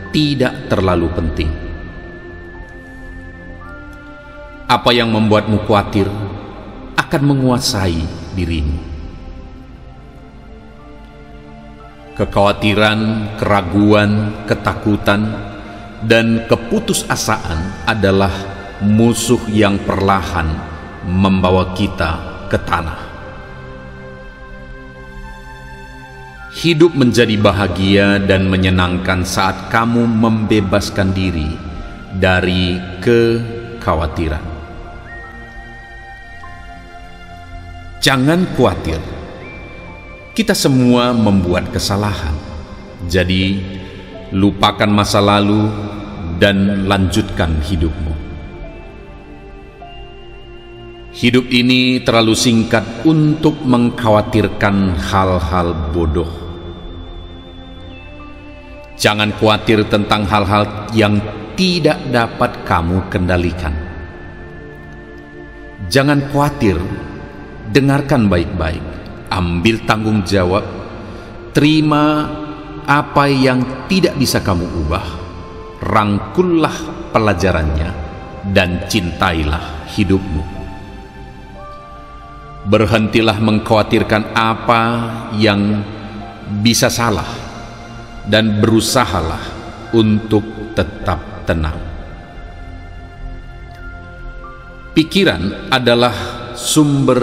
Speaker 1: tidak terlalu penting. Apa yang membuatmu khawatir akan menguasai dirimu. Kekhawatiran, keraguan, ketakutan, dan keputusasaan adalah musuh yang perlahan membawa kita ke tanah. Hidup menjadi bahagia dan menyenangkan saat kamu membebaskan diri dari kekhawatiran. Jangan khawatir, kita semua membuat kesalahan. Jadi, lupakan masa lalu dan lanjutkan hidupmu. Hidup ini terlalu singkat untuk mengkhawatirkan hal-hal bodoh. Jangan khawatir tentang hal-hal yang tidak dapat kamu kendalikan. Jangan khawatir, dengarkan baik-baik, ambil tanggung jawab, terima apa yang tidak bisa kamu ubah, rangkullah pelajarannya, dan cintailah hidupmu. Berhentilah mengkhawatirkan apa yang bisa salah, dan berusahalah untuk tetap tenang. Pikiran adalah sumber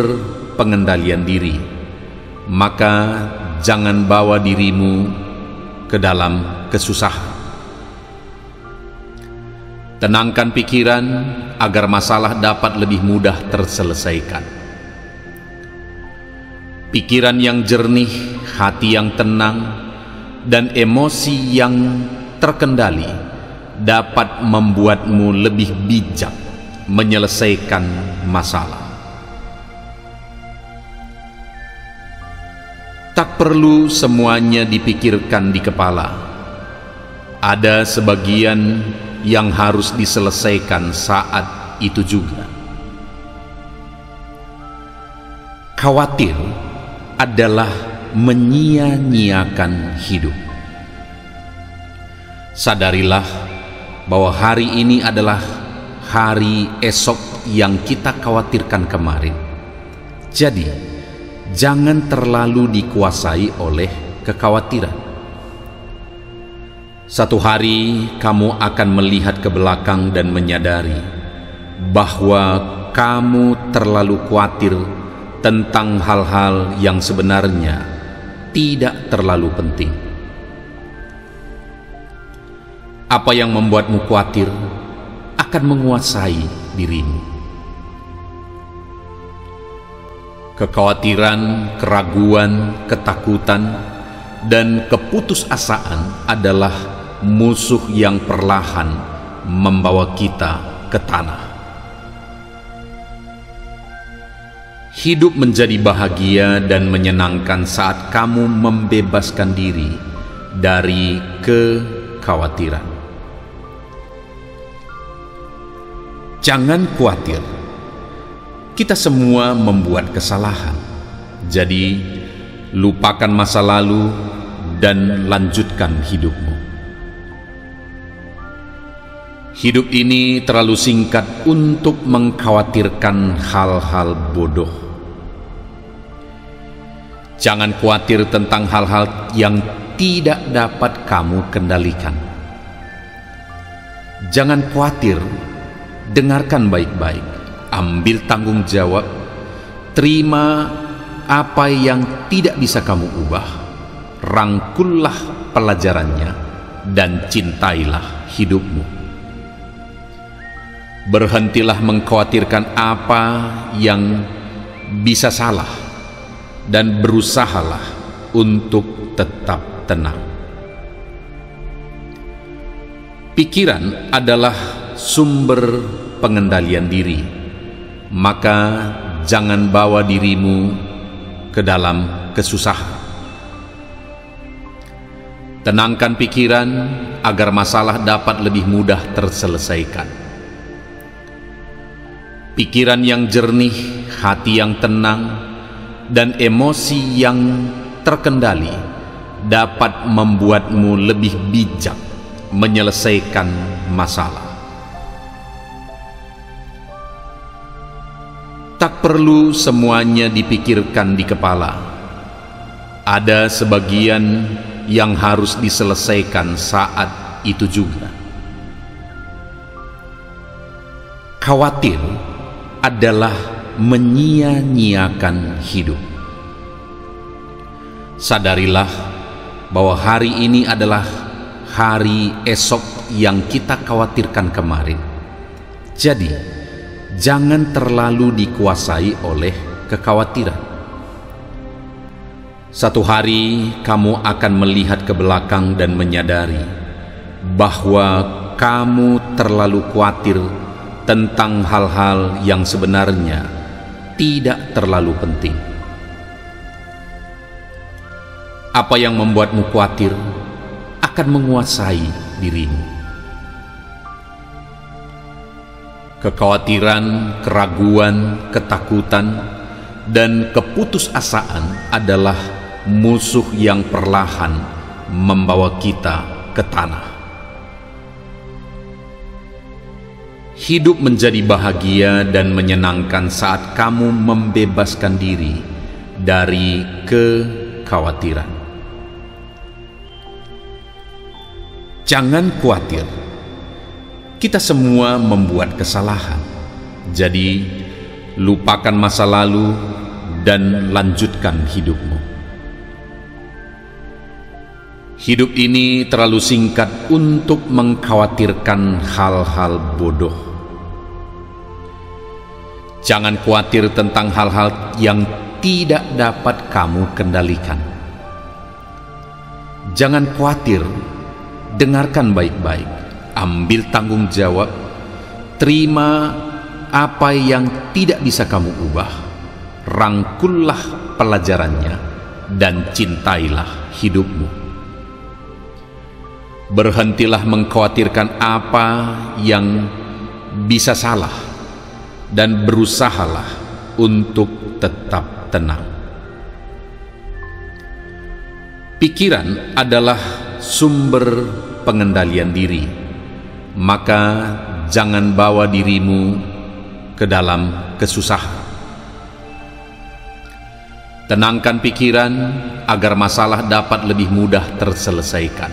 Speaker 1: pengendalian diri, maka jangan bawa dirimu ke dalam kesusahan. Tenangkan pikiran agar masalah dapat lebih mudah terselesaikan. Pikiran yang jernih, hati yang tenang, dan emosi yang terkendali dapat membuatmu lebih bijak menyelesaikan masalah. Tak perlu semuanya dipikirkan di kepala. Ada sebagian yang harus diselesaikan saat itu juga. Khawatir adalah menyia-nyiakan hidup. Sadarilah bahwa hari ini adalah hari esok yang kita khawatirkan kemarin. Jadi, jangan terlalu dikuasai oleh kekhawatiran. Satu hari kamu akan melihat ke belakang dan menyadari bahwa kamu terlalu khawatir tentang hal-hal yang sebenarnya tidak terlalu penting. Apa yang membuatmu khawatir akan menguasai dirimu. Kekhawatiran, keraguan, ketakutan, dan keputusasaan adalah musuh yang perlahan membawa kita ke tanah. Hidup menjadi bahagia dan menyenangkan saat kamu membebaskan diri dari kekhawatiran. Jangan khawatir, kita semua membuat kesalahan. Jadi, lupakan masa lalu dan lanjutkan hidupmu. Hidup ini terlalu singkat untuk mengkhawatirkan hal-hal bodoh. Jangan khawatir tentang hal-hal yang tidak dapat kamu kendalikan. Jangan khawatir, dengarkan baik-baik, ambil tanggung jawab, terima apa yang tidak bisa kamu ubah, rangkullah pelajarannya, dan cintailah hidupmu. Berhentilah mengkhawatirkan apa yang bisa salah dan berusahalah untuk tetap tenang. Pikiran adalah sumber pengendalian diri, maka jangan bawa dirimu ke dalam kesusahan. Tenangkan pikiran agar masalah dapat lebih mudah terselesaikan. Pikiran yang jernih, hati yang tenang, dan emosi yang terkendali dapat membuatmu lebih bijak menyelesaikan masalah. Tak perlu semuanya dipikirkan di kepala. Ada sebagian yang harus diselesaikan saat itu juga. Khawatir adalah menyia-nyiakan hidup. Sadarilah bahwa hari ini adalah hari esok yang kita khawatirkan kemarin. Jadi, jangan terlalu dikuasai oleh kekhawatiran. Satu hari kamu akan melihat ke belakang dan menyadari bahwa kamu terlalu khawatir tentang hal-hal yang sebenarnya tidak terlalu penting. Apa yang membuatmu khawatir akan menguasai dirimu. Kekhawatiran, keraguan, ketakutan, dan keputusasaan adalah musuh yang perlahan membawa kita ke tanah. Hidup menjadi bahagia dan menyenangkan saat kamu membebaskan diri dari kekhawatiran. Jangan khawatir, kita semua membuat kesalahan. Jadi, lupakan masa lalu dan lanjutkan hidupmu. Hidup ini terlalu singkat untuk mengkhawatirkan hal-hal bodoh. Jangan khawatir tentang hal-hal yang tidak dapat kamu kendalikan. Jangan khawatir, dengarkan baik-baik, ambil tanggung jawab, terima apa yang tidak bisa kamu ubah, rangkullah pelajarannya, dan cintailah hidupmu. Berhentilah mengkhawatirkan apa yang bisa salah dan berusahalah untuk tetap tenang. Pikiran adalah sumber pengendalian diri, maka jangan bawa dirimu ke dalam kesusahan. Tenangkan pikiran agar masalah dapat lebih mudah terselesaikan.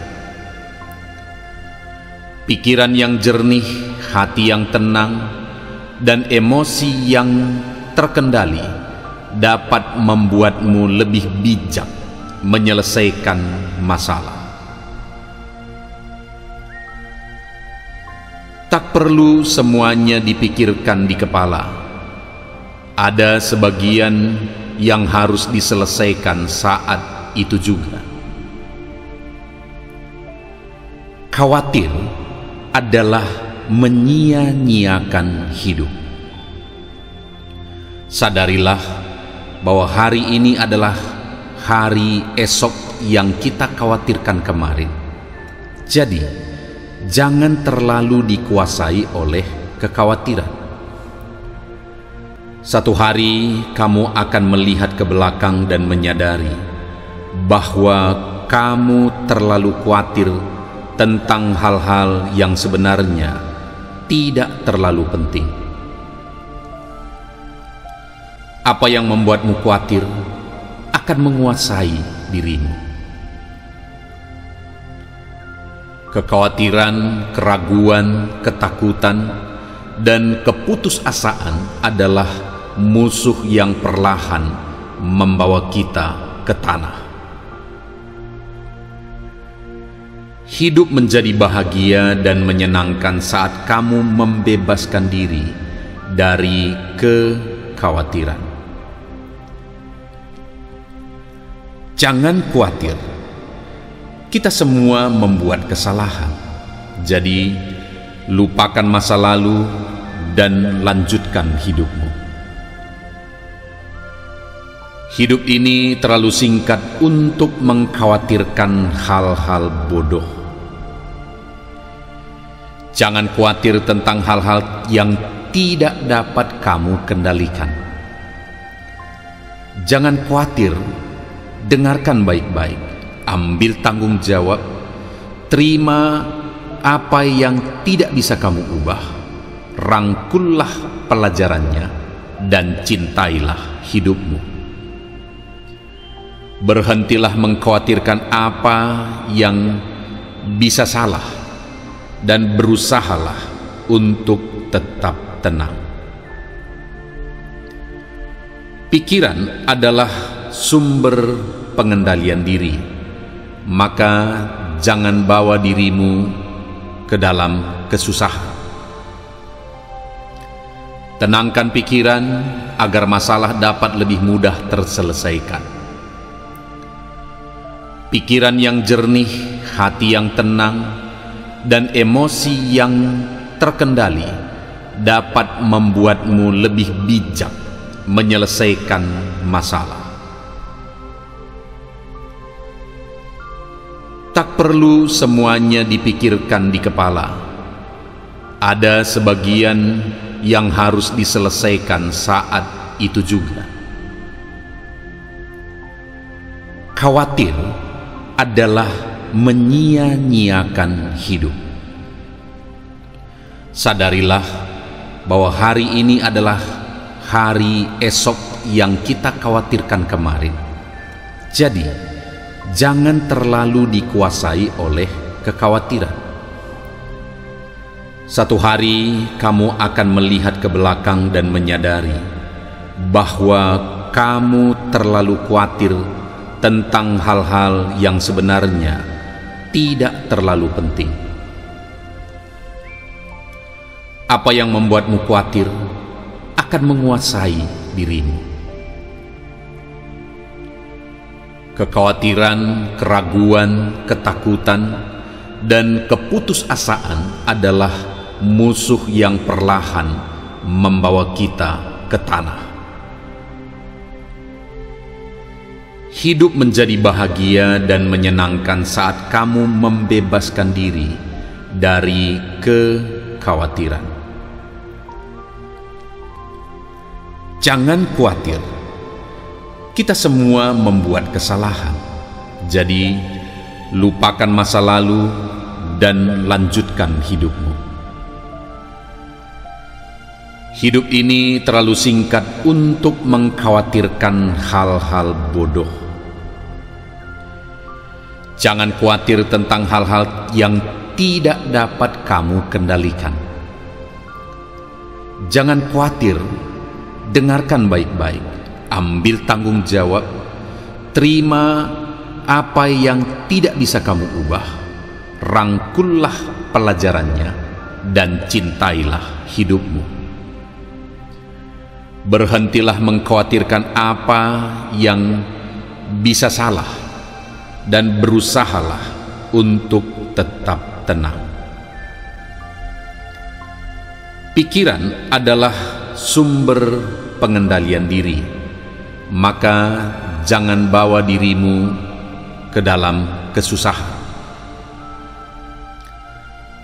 Speaker 1: Pikiran yang jernih, hati yang tenang, dan emosi yang terkendali dapat membuatmu lebih bijak menyelesaikan masalah. Tak perlu semuanya dipikirkan di kepala. Ada sebagian yang harus diselesaikan saat itu juga. Khawatir adalah menyia-nyiakan hidup. Sadarilah bahwa hari ini adalah hari esok yang kita khawatirkan kemarin. Jadi, jangan terlalu dikuasai oleh kekhawatiran. Satu hari kamu akan melihat ke belakang dan menyadari bahwa kamu terlalu khawatir tentang hal-hal yang sebenarnya tidak terlalu penting. Apa yang membuatmu khawatir akan menguasai dirimu. Kekhawatiran, keraguan, ketakutan, dan keputusasaan adalah musuh yang perlahan membawa kita ke tanah. Hidup menjadi bahagia dan menyenangkan saat kamu membebaskan diri dari kekhawatiran. Jangan khawatir. Kita semua membuat kesalahan. Jadi, lupakan masa lalu dan lanjutkan hidupmu. Hidup ini terlalu singkat untuk mengkhawatirkan hal-hal bodoh. Jangan khawatir tentang hal-hal yang tidak dapat kamu kendalikan. Jangan khawatir, dengarkan baik-baik, ambil tanggung jawab, terima apa yang tidak bisa kamu ubah, rangkullah pelajarannya, dan cintailah hidupmu. Berhentilah mengkhawatirkan apa yang bisa salah, dan berusahalah untuk tetap tenang. Pikiran adalah sumber pengendalian diri, maka jangan bawa dirimu ke dalam kesusahan. Tenangkan pikiran agar masalah dapat lebih mudah terselesaikan. Pikiran yang jernih, hati yang tenang, dan emosi yang terkendali dapat membuatmu lebih bijak menyelesaikan masalah. Tak perlu semuanya dipikirkan di kepala. Ada sebagian yang harus diselesaikan saat itu juga. Khawatir adalah menyia-nyiakan hidup. Sadarilah bahwa hari ini adalah hari esok yang kita khawatirkan kemarin. Jadi, jangan terlalu dikuasai oleh kekhawatiran. Satu hari kamu akan melihat ke belakang dan menyadari bahwa kamu terlalu khawatir tentang hal-hal yang sebenarnya tidak terlalu penting. Apa yang membuatmu khawatir akan menguasai dirimu. Kekhawatiran, keraguan, ketakutan, dan keputusasaan adalah musuh yang perlahan membawa kita ke tanah. Hidup menjadi bahagia dan menyenangkan saat kamu membebaskan diri dari kekhawatiran. Jangan khawatir. Kita semua membuat kesalahan. Jadi, lupakan masa lalu dan lanjutkan hidupmu. Hidup ini terlalu singkat untuk mengkhawatirkan hal-hal bodoh. Jangan khawatir tentang hal-hal yang tidak dapat kamu kendalikan. Jangan khawatir, dengarkan baik-baik, ambil tanggung jawab, terima apa yang tidak bisa kamu ubah, rangkullah pelajarannya, dan cintailah hidupmu. Berhentilah mengkhawatirkan apa yang bisa salah, dan berusahalah untuk tetap tenang. Pikiran adalah sumber pengendalian diri, maka jangan bawa dirimu ke dalam kesusahan.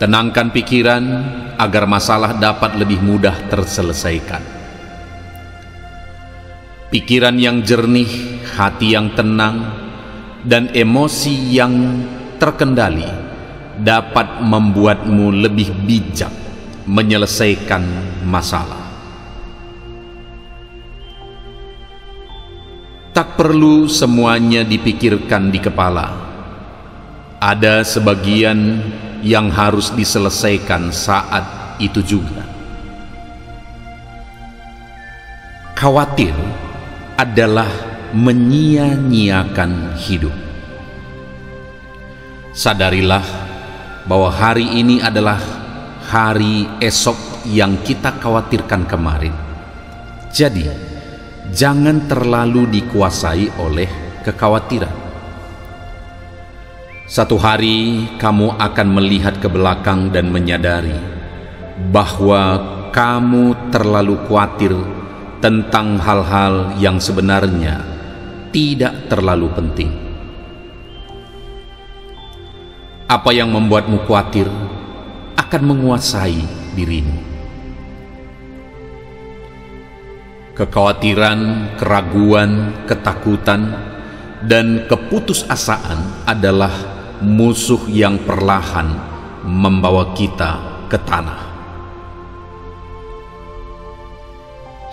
Speaker 1: Tenangkan pikiran agar masalah dapat lebih mudah terselesaikan. Pikiran yang jernih, hati yang tenang, dan emosi yang terkendali dapat membuatmu lebih bijak menyelesaikan masalah. Tak perlu semuanya dipikirkan di kepala. Ada sebagian yang harus diselesaikan saat itu juga. Khawatir adalah menyia-nyiakan hidup. Sadarilah bahwa hari ini adalah hari esok yang kita khawatirkan kemarin. Jadi, jangan terlalu dikuasai oleh kekhawatiran. Satu hari kamu akan melihat ke belakang dan menyadari bahwa kamu terlalu khawatir tentang hal-hal yang sebenarnya tidak terlalu penting. Apa yang membuatmu khawatir akan menguasai dirimu. Kekhawatiran, keraguan, ketakutan, dan keputusasaan adalah musuh yang perlahan membawa kita ke tanah.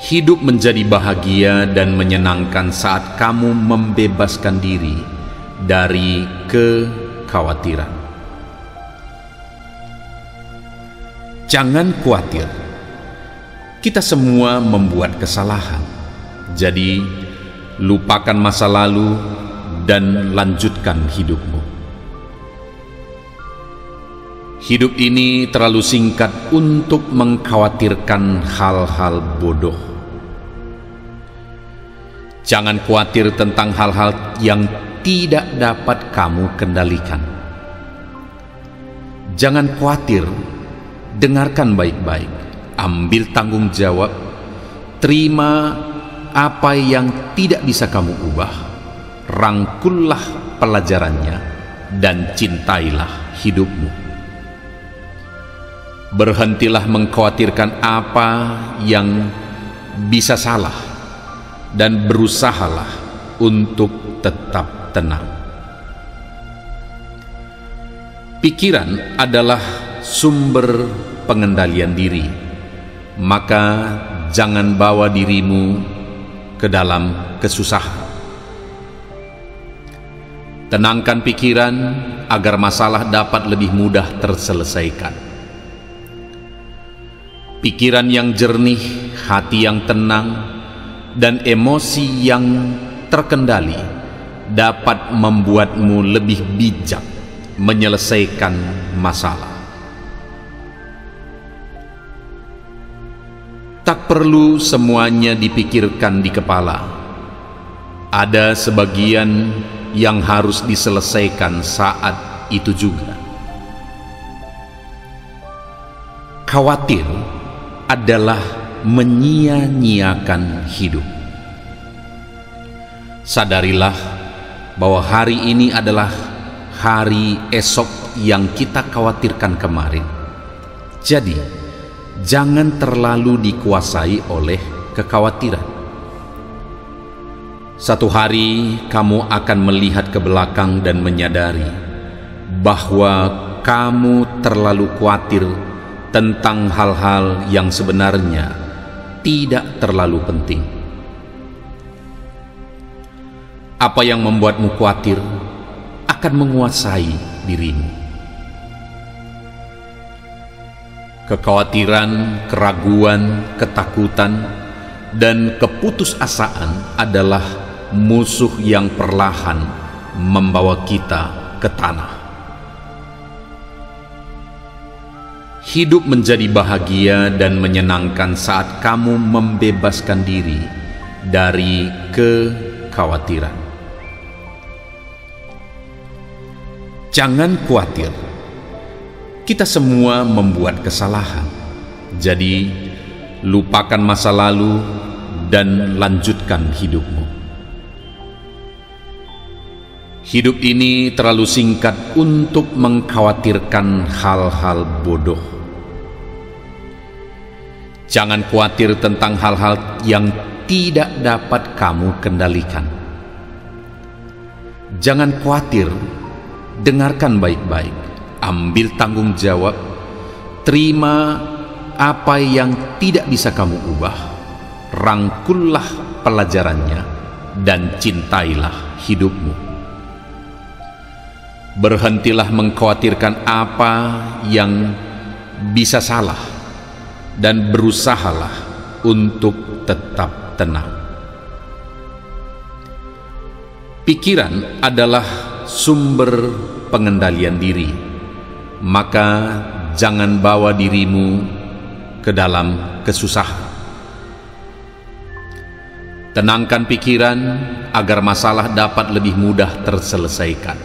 Speaker 1: Hidup menjadi bahagia dan menyenangkan saat kamu membebaskan diri dari kekhawatiran. Jangan khawatir, kita semua membuat kesalahan. Jadi, lupakan masa lalu dan lanjutkan hidupmu. Hidup ini terlalu singkat untuk mengkhawatirkan hal-hal bodoh. Jangan khawatir tentang hal-hal yang tidak dapat kamu kendalikan. Jangan khawatir, dengarkan baik-baik, ambil tanggung jawab, terima apa yang tidak bisa kamu ubah, rangkullah pelajarannya, dan cintailah hidupmu. Berhentilah mengkhawatirkan apa yang bisa salah, dan berusahalah untuk tetap tenang. Pikiran adalah sumber pengendalian diri, maka jangan bawa dirimu ke dalam kesusahan. Tenangkan pikiran agar masalah dapat lebih mudah terselesaikan. Pikiran yang jernih, hati yang tenang, dan emosi yang terkendali dapat membuatmu lebih bijak menyelesaikan masalah. Tak perlu semuanya dipikirkan di kepala. Ada sebagian yang harus diselesaikan saat itu juga. Khawatir adalah menyia-nyiakan hidup. Sadarilah bahwa hari ini adalah hari esok yang kita khawatirkan kemarin. Jadi, jangan terlalu dikuasai oleh kekhawatiran. Satu hari kamu akan melihat ke belakang dan menyadari bahwa kamu terlalu khawatir tentang hal-hal yang sebenarnya tidak terlalu penting. Apa yang membuatmu khawatir akan menguasai dirimu. Kekhawatiran, keraguan, ketakutan, dan keputusasaan adalah musuh yang perlahan membawa kita ke tanah. Hidup menjadi bahagia dan menyenangkan saat kamu membebaskan diri dari kekhawatiran. Jangan khawatir, kita semua membuat kesalahan. Jadi, lupakan masa lalu dan lanjutkan hidupmu. Hidup ini terlalu singkat untuk mengkhawatirkan hal-hal bodoh. Jangan khawatir tentang hal-hal yang tidak dapat kamu kendalikan. Jangan khawatir, dengarkan baik-baik, ambil tanggung jawab, terima apa yang tidak bisa kamu ubah, rangkullah pelajarannya, dan cintailah hidupmu. Berhentilah mengkhawatirkan apa yang bisa salah, dan berusahalah untuk tetap tenang. Pikiran adalah sumber pengendalian diri, maka jangan bawa dirimu ke dalam kesusahan. Tenangkan pikiran agar masalah dapat lebih mudah terselesaikan.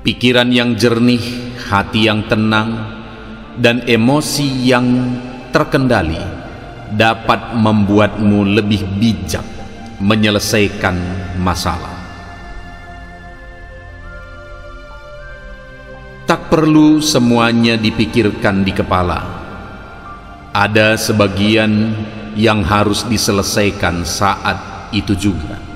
Speaker 1: Pikiran yang jernih, hati yang tenang, dan emosi yang terkendali dapat membuatmu lebih bijak menyelesaikan masalah. Tak perlu semuanya dipikirkan di kepala. Ada sebagian yang harus diselesaikan saat itu juga.